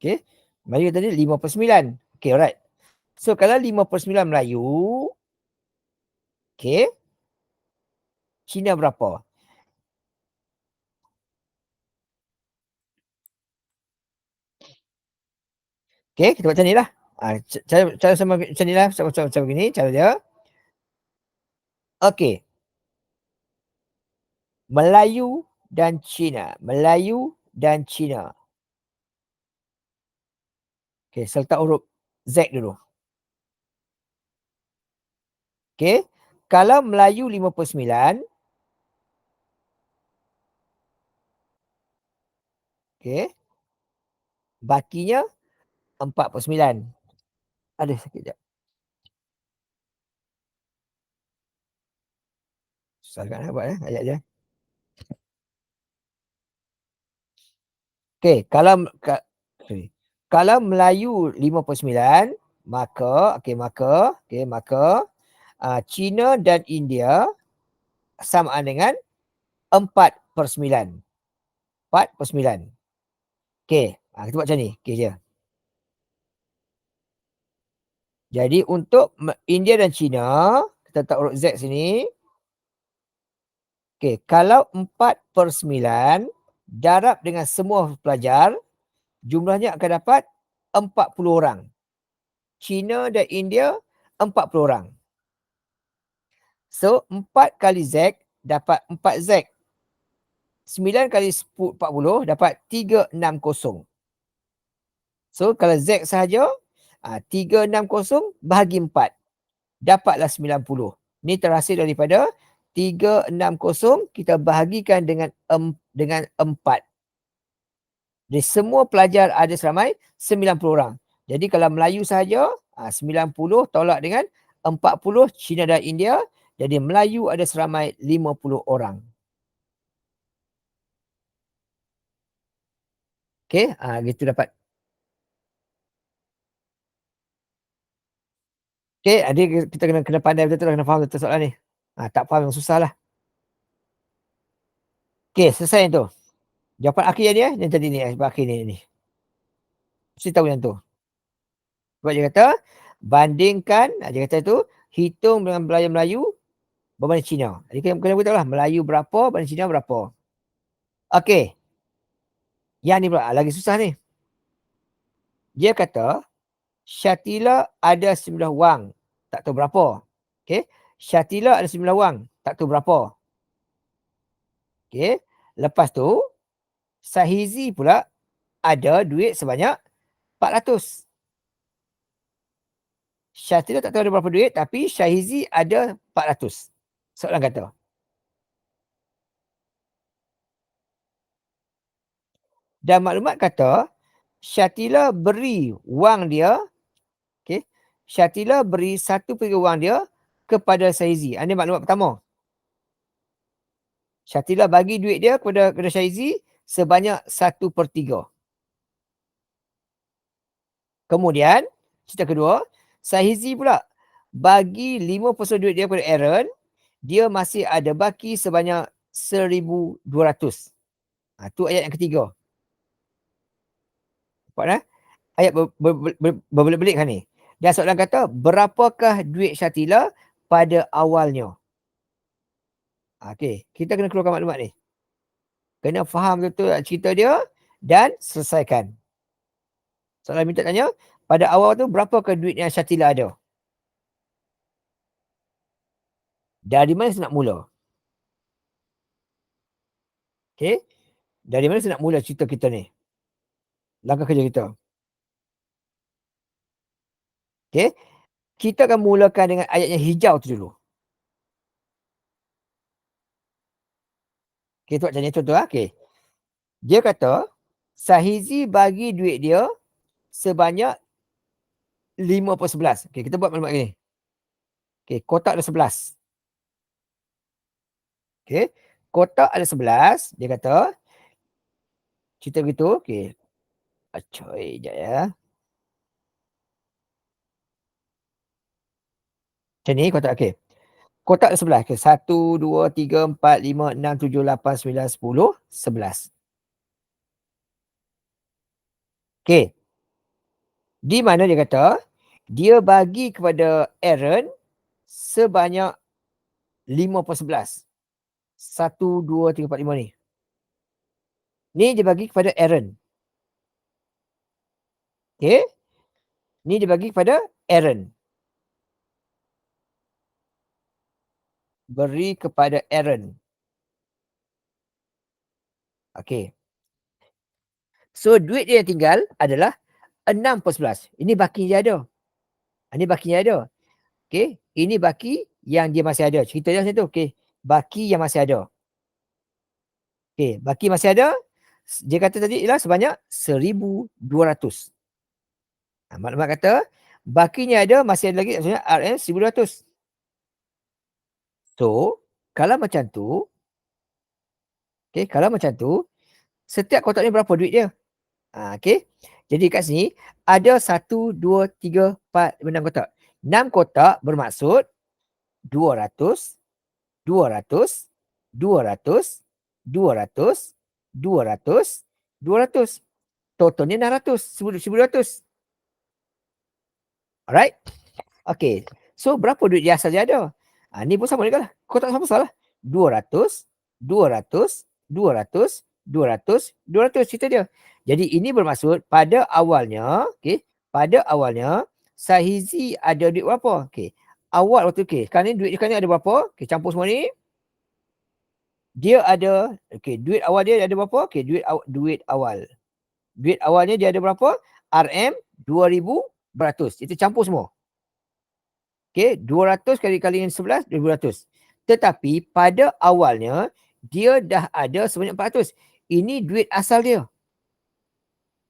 Okey. Melayu tadi 59. Okey, alright. So kalau 59 Melayu, okey, Cina berapa? Okey, kita buat macam ni lah. Cara sama macam ni lah. Macam begini cara dia. Okey. Melayu dan Cina. Melayu dan Cina. Okey, saya letak huruf Z dulu. Okey. Kalau Melayu 59, okey, bakinya 49. Ada sikit jap. Susah sangat nak buat ayat dia. Okey, sorry. Kalau Melayu 59, maka Cina dan India sama dengan 4/9. 4/9. Okey, kita buat macam ni. Okey je. Jadi untuk India dan China, kita letak huruf Z sini. Okey, kalau 4/9 darab dengan semua pelajar, jumlahnya akan dapat 40 orang. China dan India 40 orang. So 4 kali Z dapat 4Z. 9 kali 40 dapat 360. So kalau Z sahaja 360 bahagi 4 dapatlah 90. Ni terhasil daripada 360 kita bahagikan dengan 4. Jadi semua pelajar ada seramai 90 orang. Jadi kalau Melayu sahaja 90 tolak dengan 40 Cina dan India. Jadi Melayu ada seramai 50 orang. Okey, gitu dapat. Okey, kita kena pandai betul-betul, kena faham betul soalan ni. Tak faham yang susah lah. Okey, selesai yang tu. Jawapan akhir dia yang tadi ni, jawapan akhir ni. Mesti tahu yang tu. Sebab dia kata, bandingkan, dia kata tu, hitung dengan belajar Melayu berbanding Cina. Jadi kena beritahu lah, Melayu berapa, banding Cina berapa. Okey. Yang ni pula, lagi susah ni. Dia kata, Syatila ada 9 wang, tak tahu berapa. Okey. Syatila ada 9 wang, tak tahu berapa. Okey. Lepas tu, Sahizi pula ada duit sebanyak 400. Syatila tak tahu ada berapa duit, tapi Syahizi ada 400. Soalan kata. Dan maklumat kata, Syatila beri wang dia, okay, Syatila beri 1/3 wang dia kepada Syahizi. Ini maklumat pertama. Syatila bagi duit dia kepada Syahizi sebanyak 1/3. Kemudian, cerita kedua, Syahizi pula bagi 5% duit dia kepada Aaron, dia masih ada baki sebanyak 1,200. Itu ayat yang ketiga. Nampak ayat berbelit-belit kan ni. Dan soalan kata, berapakah duit Syatila pada awalnya? Okey, kita kena keluarkan maklumat ni. Kena faham betul cerita dia dan selesaikan. Soalan minta tanya, pada awal tu berapakah duit yang Syatila ada? Dari mana saya nak mula? Okey, dari mana saya nak mula cerita kita ni? Langkah kerja kita. Okey, kita akan mulakan dengan ayat yang hijau tu dulu. Okey, tu macam ni tu. Okey. Dia kata, Sahizi bagi duit dia sebanyak 5/11. Okey, kita buat maklumat ni. Okey, kotak ada 11. Okey. Kotak ada 11, dia kata, cerita begitu, okey. Acoy, jap ya. Macam ni kotak, okey. Kotak ada 11. Okey, 1, 2, 3, 4, 5, 6, 7, 8, 9, 10, 11. Okey. Di mana dia kata, dia bagi kepada Aaron sebanyak 5/11. 1, 2, 3, 4, 5 ni. Ni dia bagi kepada Aaron. Okey. Ni dia bagi kepada Aaron. Beri kepada Aaron. Okey. So duit dia yang tinggal adalah 6/11. Ini baki dia ada. Ini baki dia ada. Okey. Ini baki yang dia masih ada. Cerita dia macam tu. Okey. Baki yang masih ada. Okey. Baki masih ada. Dia kata tadi ialah sebanyak 1,200. Maklumat kata bakinya ada, masih ada lagi maksudnya RM 1,200. So, kalau macam tu, okey, kalau macam tu, setiap kotak ni berapa duit dia? Okey. Jadi kat sini ada 1, 2, 3, 4, 6 kotak. 6 kotak bermaksud 200, 200, 200, 200, 200, 200. Totalnya 600, 1,200. Alright? Okey. So berapa duit dia asal dia ada? Ni pun sama juga lah. Kotak sama salah. 200, 200, 200, 200, 200 cerita dia. Jadi ini bermaksud pada awalnya, okey, pada awalnya Sahizi ada duit berapa? Okey. Awal waktu okey, sekarang ni duit dia sekarang ni ada berapa? Okey, campur semua ni. Dia ada, okey, duit awal dia ada berapa? Okey, duit awal. Duit awalnya dia ada berapa? RM 2,100. Kita campur semua. Okey, 200 kali dengan 11, 2,200. Tetapi pada awalnya, dia dah ada sebanyak 400. Ini duit asal dia.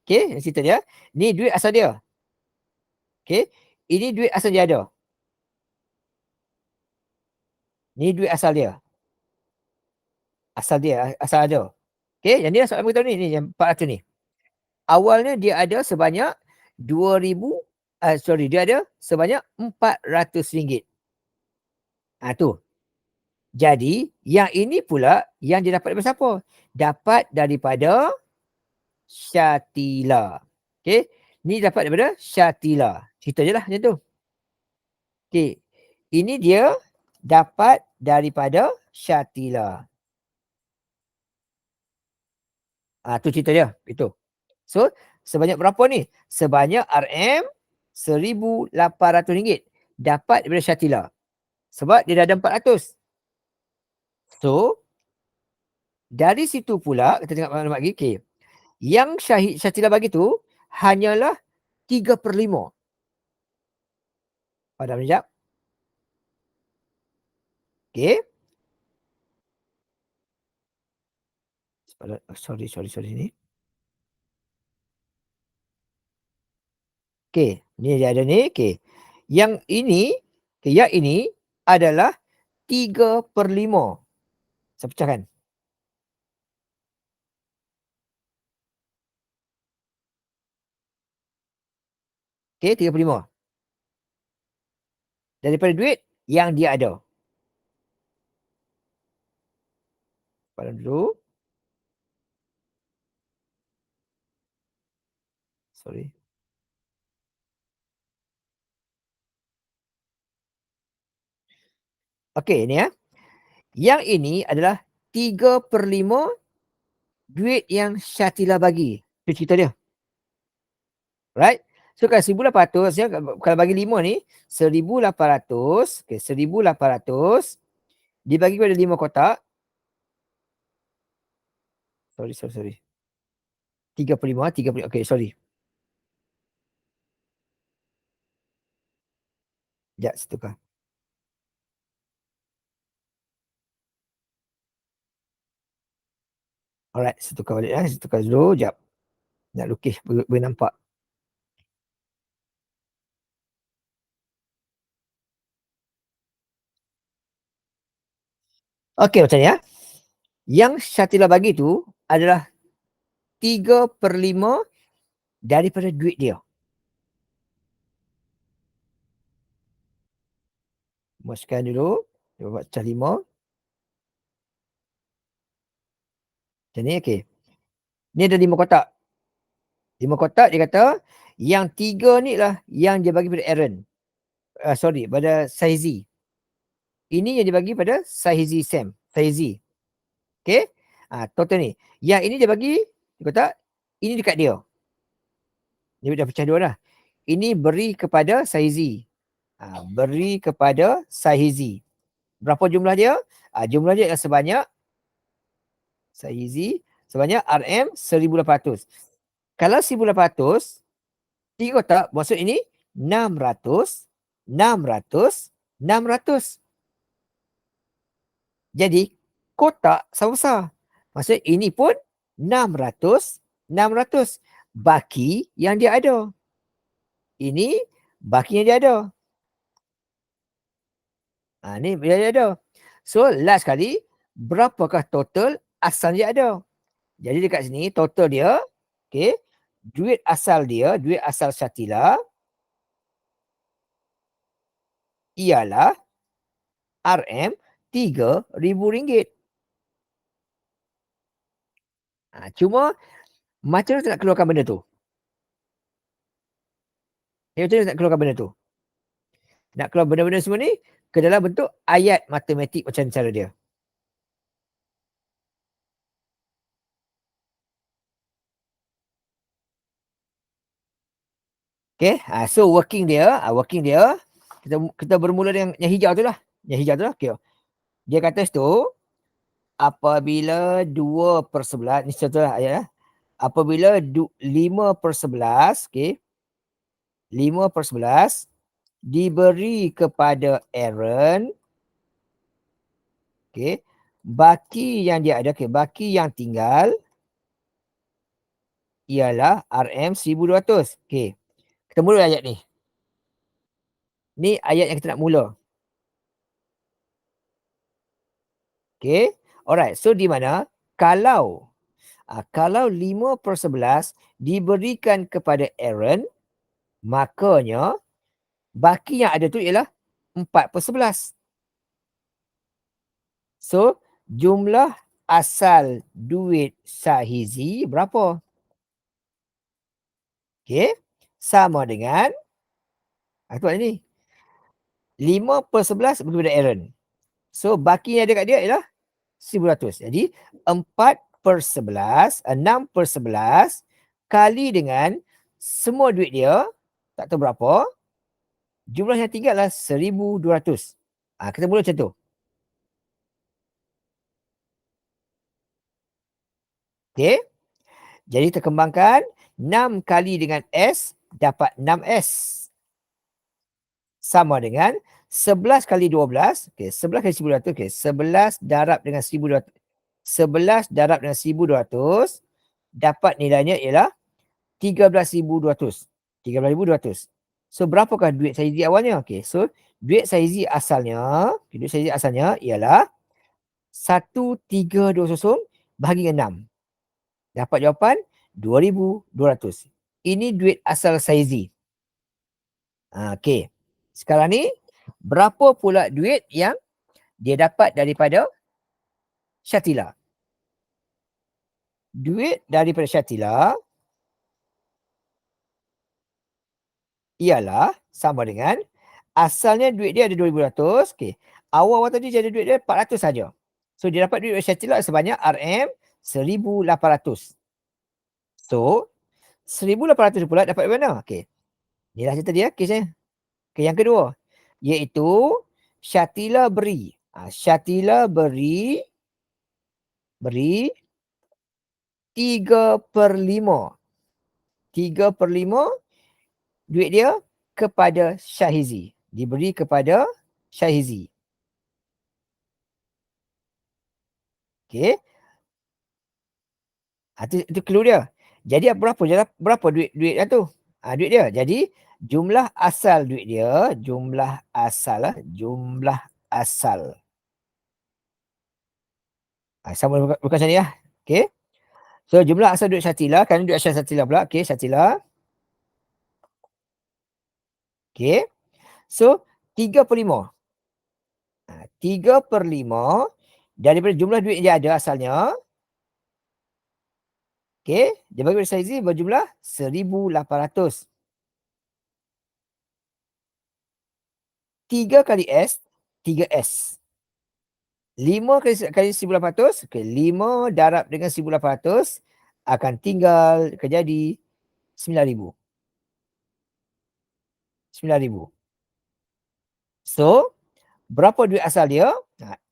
Okey, cerita dia. Ni duit asal dia. Okey, ini duit asal dia ada. Ni duit asal dia. Asal dia, asal ada. Okey, yang ni lah soalan beritahu ni, yang 400 ni. Awalnya dia ada sebanyak 2,000, sorry, dia ada sebanyak RM400. Tu. Jadi, yang ini pula yang dia dapat daripada siapa? Dapat daripada Syatila. Okey, ni dapat daripada Syatila. Cerita je lah macam tu. Okey, ini dia dapat daripada Syatila. Tu cerita dia, itu. So, sebanyak berapa ni? Sebanyak RM1,800 dapat daripada Syatila. Sebab dia dah ada 400. So, dari situ pula kita tengok maklumat lagi. Okey, yang Syatila bagi tu hanyalah 3/5. Padam sekejap. Okey. Sorry ni. Okey, ni dia ada ni. Okey. Yang ini, yang ini adalah 3/5. Saya pecahkan. Okey, 3/5. Daripada duit yang dia ada. Padam dulu. Sorry. Okey, ni ya. Yang ini adalah 3/5 duit yang Syatila bagi. Itu cerita dia. Right? So kalau 1,800 ya, kalau bagi 5 ni 1,800, okey, 1,800 dibagi kepada 5 kotak. Sorry. 3/5, 3/5. Okey, sorry. Jap, saya tukar. Alright, saya tukar balik saya tukar dulu, jap. Nak lukis boleh nampak. Okey macam ni ya. Yang Syatila bagi tu adalah 3/5 daripada duit dia. Masukkan dulu, dia buat pecah 5. Macam ni okey. Ni ada 5 kotak. 5 kotak dia kata, yang 3 ni lah yang dia bagi pada Aaron. Sorry, pada Saizi. Ini yang dia bagi pada Saizi Sam. Saizi. Okey? Total ni. Yang ini dia bagi, dia kata, ini dekat dia. Dia dah pecah 2 dah. Ini beri kepada Saizi. Beri kepada Saizi. Berapa jumlah dia? Jumlah dia adalah sebanyak Saizi sebanyak RM 1,800. Kalau 1,800, 3 kotak, maksud ini 600, 600, 600. Jadi kotak sama besar. Maksud ini pun 600, 600. Baki yang dia ada. Ini baki yang dia ada. Ni dia ada. So last kali, berapakah total asal dia ada? Jadi dekat sini total dia, okey, duit asal dia, duit asal Syatila ialah RM3,000. Cuma macam mana nak keluarkan benda tu? Macam mana nak keluarkan benda tu? Nak keluar benda-benda semua ni ke dalam bentuk ayat matematik macam cara dia. Okay, so working dia, kita bermula dengan yang hijau tu lah. Yang hijau tu lah, okay. Dia kata situ, apabila 2/11, ni contoh lah ayat lah. Apabila 5/11, okay, 5/11 diberi kepada Aaron, okay, baki yang dia ada, okay, baki yang tinggal ialah RM1,200. Okay, kita mula ayat ni. Ni ayat yang kita nak mula. Okay, alright. So di mana kalau 5/11 diberikan kepada Aaron, makanya baki yang ada tu ialah 4/11. So jumlah asal duit Sahizi berapa? Okay, sama dengan tu ni 5/11 bagi pada Aaron. So baki yang ada kat dia ialah 1,200. Jadi 4/11, 6/11 kali dengan semua duit dia, tak tahu berapa, jumlah yang tinggal adalah 1,200. Kita mula macam tu. Okay. Jadi kita kembangkan 6 kali dengan S dapat 6S. Sama dengan 11 kali 12. Okay, 11 kali 1,200. Okay, 11 darab dengan 1,200. 11 darab dengan 1,200 dapat nilainya ialah 13,200. 13,200. So berapakah duit Saizi awalnya? Okay, so duit Saizi asalnya, duit Saizi asalnya ialah 1,320 bahagi dengan 6. Dapat jawapan 2,200. Ini duit asal Saizi. Okay. Sekarang ni, berapa pula duit yang dia dapat daripada Syatila? Duit daripada Syatila ialah sama dengan asalnya duit dia ada 2,200. Okay. Awal tadi dia ada duit dia 400 saja. So dia dapat duit dari Syatila sebanyak RM1,800. So 1,800 pula dapat dari mana? Okay. Inilah cerita dia kesnya. Okay, yang kedua, iaitu Syatila beri. Syatila beri 3/5. 3/5 duit dia kepada Syahizi. Diberi kepada Syahizi. Okay. Itu clue dia. Jadi berapa duit dia tu? Duit dia. Jadi jumlah asal duit dia, jumlah asal. Sama bukan macam ni lah. Okey. So jumlah asal duit Syatila, kerana duit asal Syatila pula. Okey, Syatila. Okey. So 3/5. 3/5 daripada jumlah duit yang dia ada asalnya. Okey, dia bagi pada Saizi berjumlah 1,800. 3 kali S, 3S. 5 kali 1,800, okey, 5 darab dengan 1,800 akan tinggal jadi 9,000. 9,000. So, berapa duit asal dia?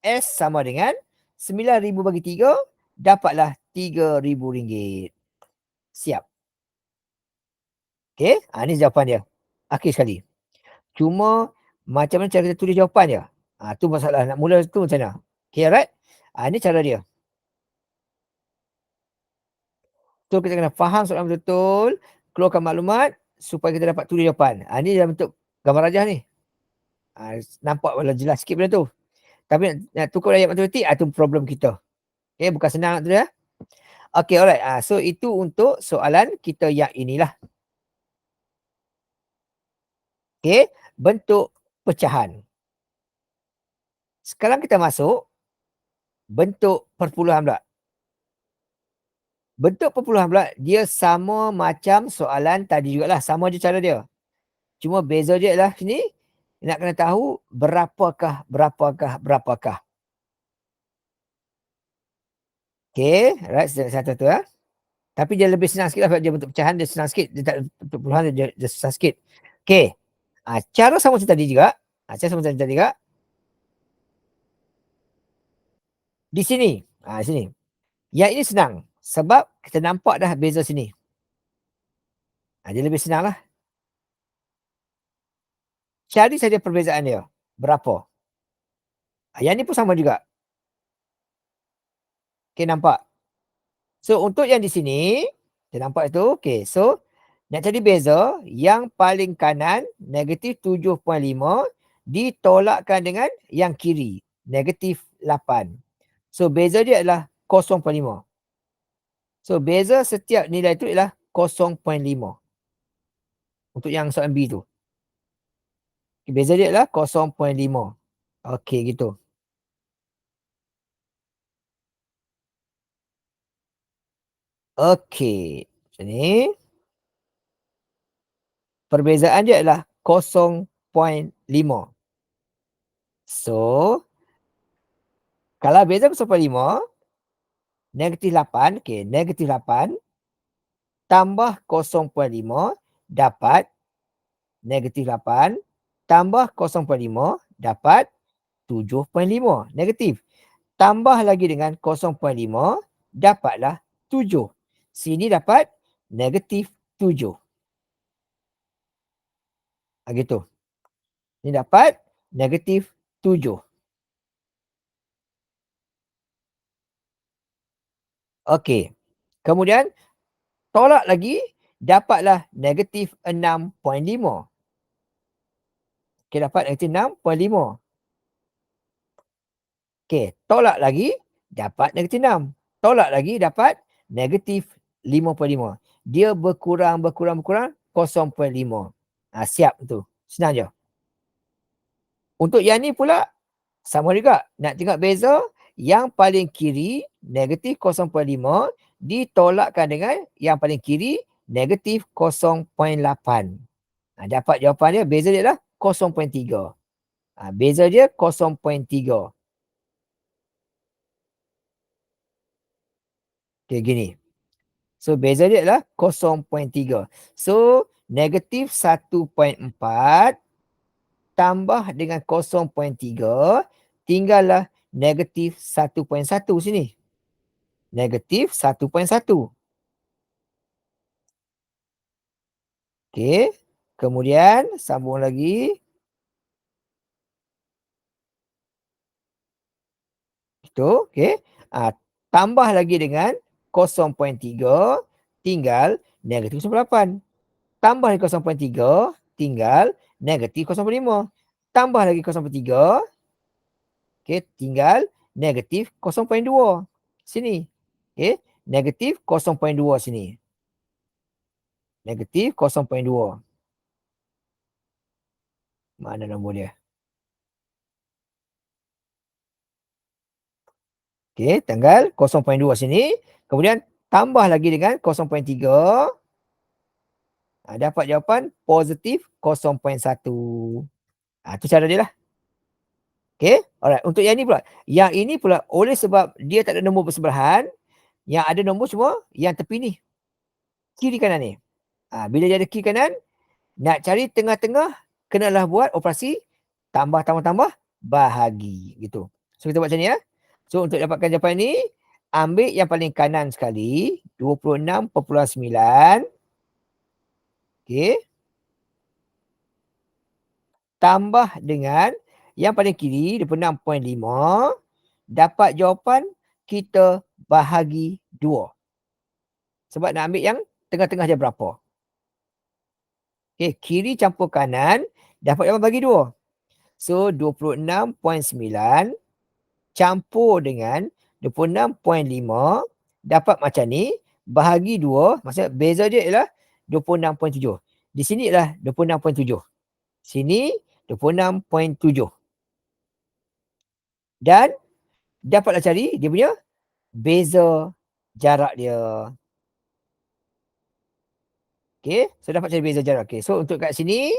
S sama dengan 9,000 bagi 3, dapatlah RM3,000. Siap. Okey, ni jawapan dia. Akhir sekali. Cuma macam mana cara kita tulis jawapan dia? Tu masalah. Nak mula tu macam mana? Okay, alright? Ni cara dia. So, kita kena faham soalan betul-betul, keluarkan maklumat supaya kita dapat tulis jawapan. Ni dalam bentuk gambar rajah ni. Nampak wala jelas sikit benda tu. Tapi nak tukar ayat matematik, tu problem kita. Okay, bukan senang nak tulis ya. Okay, alright. So, itu untuk soalan kita yang inilah. Okay, bentuk pecahan. Sekarang kita masuk bentuk perpuluhan pula. Bentuk perpuluhan pula, dia sama macam soalan tadi jugalah. Sama je cara dia. Cuma beza dia adalah sini, nak kena tahu berapakah. Okay, right, satu tu ya. Tapi dia lebih senang sikit lah. Dia bentuk pecahan, dia senang sikit. Dia tak bentuk perpuluhan, dia susah sikit. Okay, cara sama macam tadi juga. Cara sama macam tadi juga. Di sini. Di sini. Yang ini senang. Sebab kita nampak dah beza sini. Dia lebih senang lah. Cari saja perbezaan dia. Berapa? Yang ni pun sama juga. Okay, nampak? So, untuk yang di sini, kita nampak itu. Okay, so, nak cari beza, yang paling kanan, negatif 7.5, ditolakkan dengan yang kiri, negatif 8. So, beza dia adalah 0.5. So, beza setiap nilai itu adalah 0.5. Untuk yang soalan B tu. Beza dia adalah 0.5. Okey, gitu. Okey. Macam ni. Perbezaan dia adalah 0.5. So, kalau beza 0.5, negatif 8, okey, negatif 8 tambah 0.5 dapat negatif 8 tambah 0.5 dapat 7.5. Negatif. Tambah lagi dengan 0.5 dapatlah 7. Sini dapat negatif 7. Gitu. Ini dapat negatif 7. Okey. Kemudian tolak lagi, dapatlah negatif 6.5. Okey, dapat negatif 6.5. Okey, tolak lagi, dapat negatif 6. Tolak lagi, dapat negatif 5.5. Dia berkurang 0.5. Siap tu. Senang je. Untuk yang ni pula, sama juga. Nak tengok beza, yang paling kiri, negatif 0.5, ditolakkan dengan yang paling kiri, negatif 0.8. Dapat jawapan dia, beza dia adalah 0.3. Beza dia 0.3. Okay, gini. So, beza dia adalah 0.3. So, negatif 1.4 tambah dengan 0.3, tinggallah negatif 1.1 sini. Negatif 1.1. Okey. Kemudian, sambung lagi. Itu, okey. Tambah lagi dengan 0.3, tinggal negatif 0.8. Tambah lagi 0.3, tinggal negatif 0.5. Tambah lagi 0.3, okey, tinggal negatif 0.2. sini. Okey, negatif 0.2 sini. Negatif 0.2. Mana nombor dia? Okey, tanggal 0.2 sini. Kemudian tambah lagi dengan 0.3. Dapat jawapan positif 0.1. Tu cara dia lah. Okey, alright. Untuk yang ni pula. Yang ini pula oleh sebab dia tak ada nombor bersebelahan, yang ada nombor semua yang tepi ni. Kiri kanan ni. Bila dia ada kiri kanan, nak cari tengah-tengah, kenalah buat operasi tambah, tambah, tambah, bahagi. Gitu. So, kita buat macam ni ya. So, untuk dapatkan jawapan ni, ambil yang paling kanan sekali, 26.9. Okey. Tambah dengan yang paling kiri, 26.5. Dapat jawapan, kita bahagi 2. Sebab nak ambil yang tengah-tengah dia berapa. Okey, kiri campur kanan, dapat jawapan bagi 2. So, 26.9 campur dengan 26.5 dapat macam ni, bahagi 2, maksudnya beza dia ialah 26.7. Di sini ialah 26.7. Sini 26.7. Dan dapatlah cari dia punya beza jarak dia. Okey, so dapat cari beza jarak. Okey, so untuk kat sini,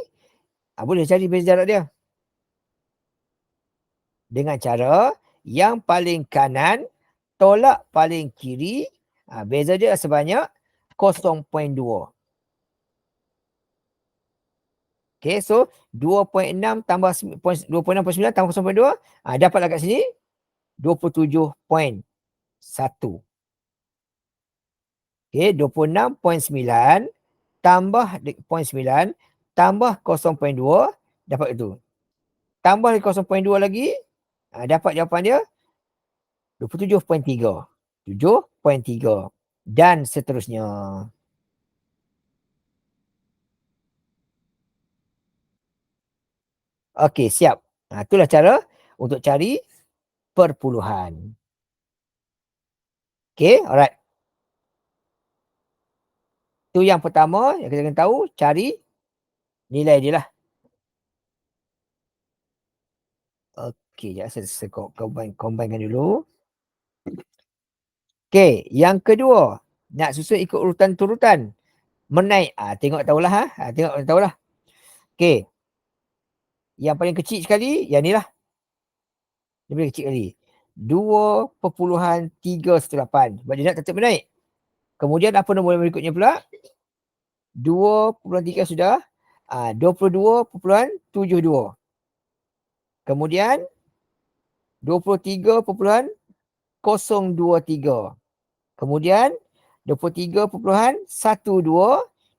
boleh cari beza jarak dia. Dengan cara yang paling kanan tolak paling kiri, beza dia sebanyak 0.2. Okey, so 2.6 tambah 26.9 tambah 0.2, dapatlah kat sini 27.1. Okey, 26.9 tambah 0.9 tambah 0.2 dapat itu. Tambah 0.2 lagi, dapat jawapan dia 27.3. 7.3 dan seterusnya. Okey, siap. Itulah cara untuk cari perpuluhan. Okey, alright. Tu yang pertama yang kita kena tahu, cari nilai dia lah. Okey, jap saya combinekan dulu. Okey, yang kedua, nak susun ikut urutan turutan. Menaik. Tengok tahulah. Tengok tahulah. Okey. Yang paling kecil sekali, yang ni lah. Dia paling kecil sekali. 2.318. Sebab dia nak tetap menaik. Kemudian apa nombor yang berikutnya pula? 2.3 sudah. 22.72. Kemudian 23.023. Kemudian 23.12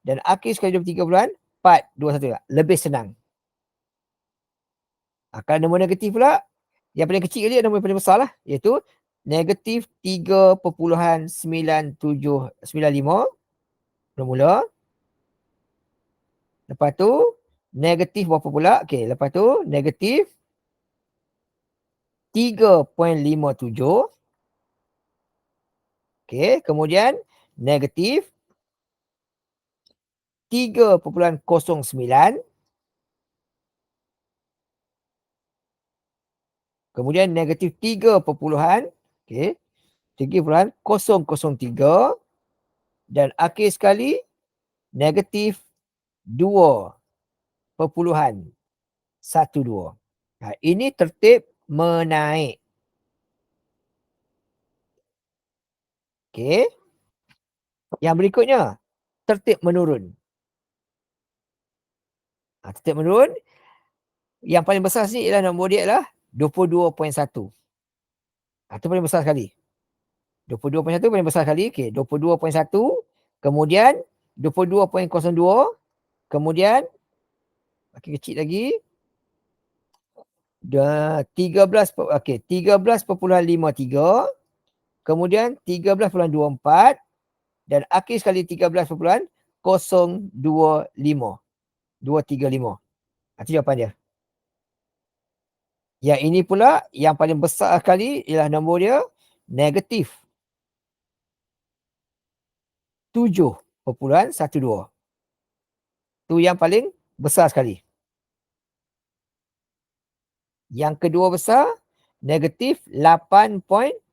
dan akhir sekali 23.421. Lebih senang. Kalau nombor negatif pula, yang paling kecil kali nombor yang paling besar lah, iaitu negatif 3.9795 mula. Lepas tu negatif berapa pula? Okey, lepas tu negatif 3.57. Okey, kemudian negatif 3.09. Kemudian negatif 3 perpuluhan. Okey. 3.003. Dan akhir sekali negatif 2.12. Ini tertib menaik. Okey. Yang berikutnya, tertib menurun. Tertib menurun. Yang paling besar sini ialah nombor dia ialah 22.1. Itu paling besar sekali. 22.1 paling besar sekali. Okey, 22.1. Kemudian 22.02. Kemudian makin kecil lagi. 13. Okey, 13.53. Kemudian 13.24 dan akhir sekali 13.025. 235. Itu jawapan dia. Yang ini pula yang paling besar sekali ialah nombor dia negatif 7.12. Tu yang paling besar sekali. Yang kedua besar, negatif 8.015.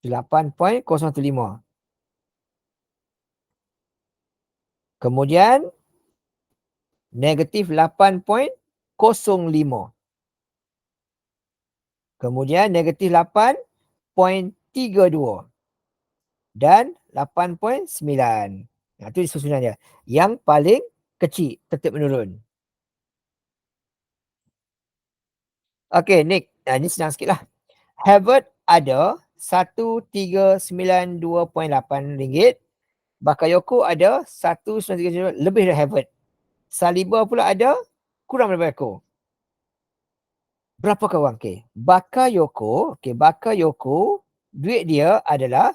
8.015. Kemudian negatif 8.05. Kemudian negatif 8.32 dan 8.9. Itu susunannya. Yang paling kecil tertib menurun. Okey, Nick. Ini senang sikit lah. Harvard ada RM1392.8. Bakayoko ada RM1932 lebih dari Harvard. Saliba pula ada kurang daripada Bakayoko. Berapa kawan? Okey. Bakayoko, duit dia adalah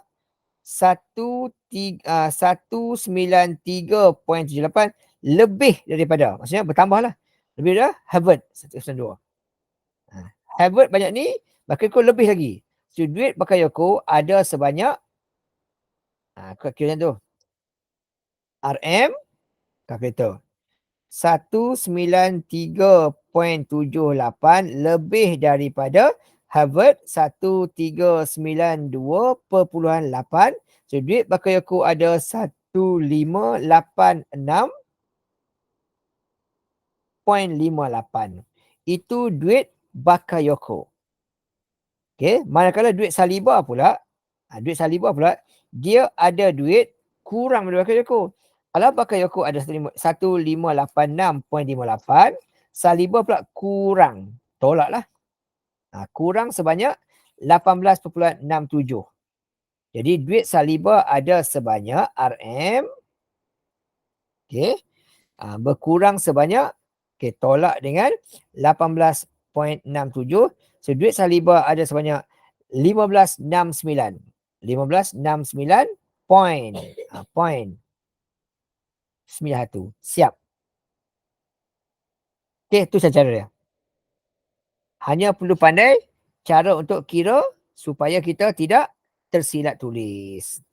193.78 lebih daripada. Maksudnya bertambahlah. Lebih daripada Harvard 192. Harvard banyak ni, Bakayoko lebih lagi. So duit Bakayoko ada sebanyak kalkulator tu. RM kalkulator 193.78 lebih daripada Harvard 1392.8. So duit Bakayoko ada 1586.58. Itu duit Bakayoko. Okey, manakala duit Saliba pula, dia ada duit kurang daripada Bakayoko. Kalau Bakayoko ada 1586.58, Saliba pula kurang. Tolaklah. Kurang sebanyak 18.67. Jadi duit Saliba ada sebanyak RM. Okey. Berkurang sebanyak, tolak dengan 18.67. So duit Saliba ada sebanyak 1569. 1569 point. Point 91. Siap. Okey, tu saja cara dia. Hanya perlu pandai cara untuk kira supaya kita tidak tersilap tulis.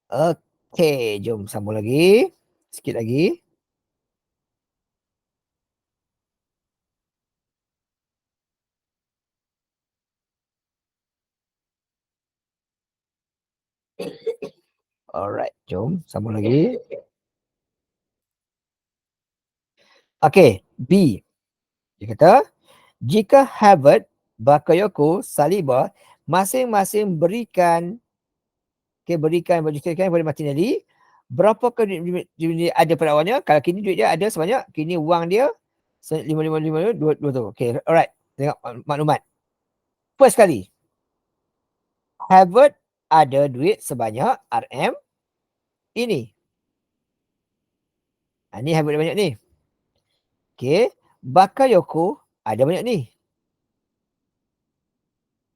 Okey, jom sambung lagi. Sikit lagi. Alright, jom sambung lagi. Okey, B. Dia kata, jika Harvard, Bakayoko, Saliba masing-masing berikan kepada Martinelli, berapakah duit dia ada pada awalnya? Kalau kini duit dia ada sebanyak, kini wang dia 5552 tu. Okey, alright. Tengok maklumat. First kali, Harvard ada duit sebanyak RM ini. Ni Harvard ada banyak ni. Okey, Bakayoko ada banyak ni.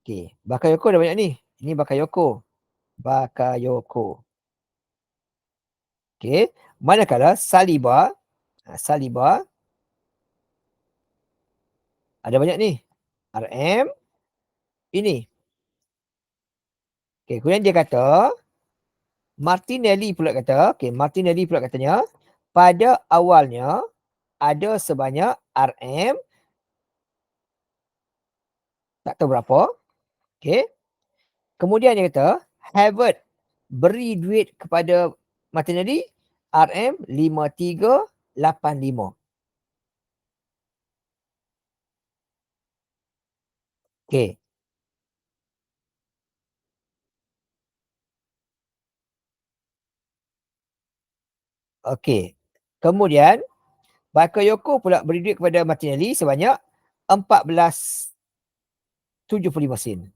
Okey, Bakayoko ada banyak ni. Ini Bakayoko. Okey, manakala Saliba ada banyak ni. RM ini. Okey, kemudian dia kata Martinelli pula katanya pada awalnya ada sebanyak RM tak tahu berapa. Okey. Kemudian dia kata Harvard beri duit kepada Martinelli RM 5385. Okey. Okey. Kemudian Bakayoko pula beri duit kepada Martinelli sebanyak 14.75 sen.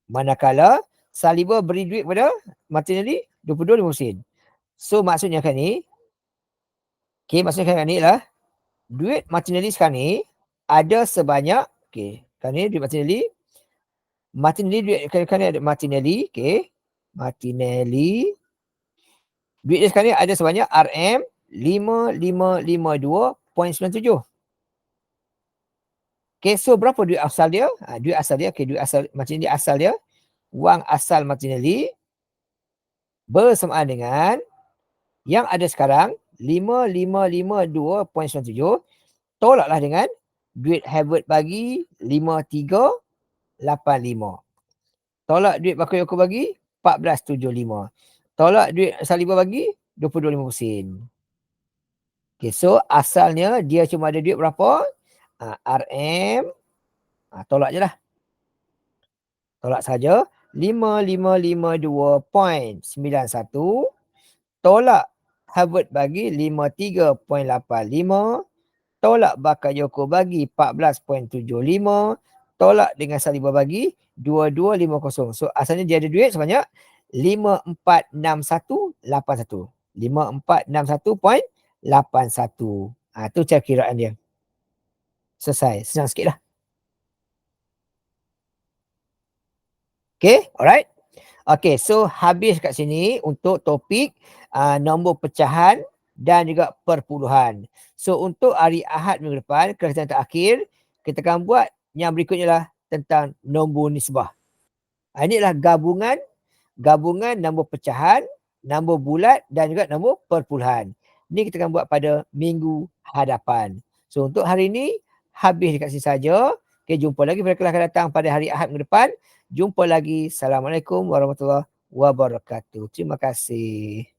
Manakala Saliba beri duit kepada Martinelli 22.50 sen. So maksudnya kan ni, lah duit Martinelli sekarang ni ada sebanyak, kan ni duit Martinelli duit kan ada Martinelli, Martinelli duit dia sekarang ni ada sebanyak RM 5552 2.97. Okay, so berapa duit asal dia? Duit asal dia, okay, duit asal macam ni asal dia. Wang asal Martinelli bersamaan dengan yang ada sekarang 5552.97, tolaklah dengan duit Harvard bagi 5385. Tolak duit Bakayoko bagi 1475. Tolak duit Saliba bagi 22.5%. Okay, so asalnya dia cuma ada duit berapa? RM. Tolak je lah. Tolak saja. 5552.91. Tolak Harvard bagi 53.85. Tolak Bakayoko bagi 14.75. Tolak dengan Saliba bagi 2250. So asalnya dia ada duit sebanyak 546181. 5461.81. Tu cara kiraan dia. Selesai. Senang sikit lah. Okay, alright. Okay, so habis kat sini untuk topik nombor pecahan dan juga perpuluhan. So untuk hari Ahad minggu depan, kelas terakhir, kita akan buat yang berikutnya lah tentang nombor nisbah. Ini adalah gabungan nombor pecahan, nombor bulat dan juga nombor perpuluhan. Ini kita akan buat pada minggu hadapan. So untuk hari ini, habis dekat sini saja. Okay, jumpa lagi pada kelas akan datang pada hari Ahad minggu depan. Jumpa lagi. Assalamualaikum warahmatullahi wabarakatuh. Terima kasih.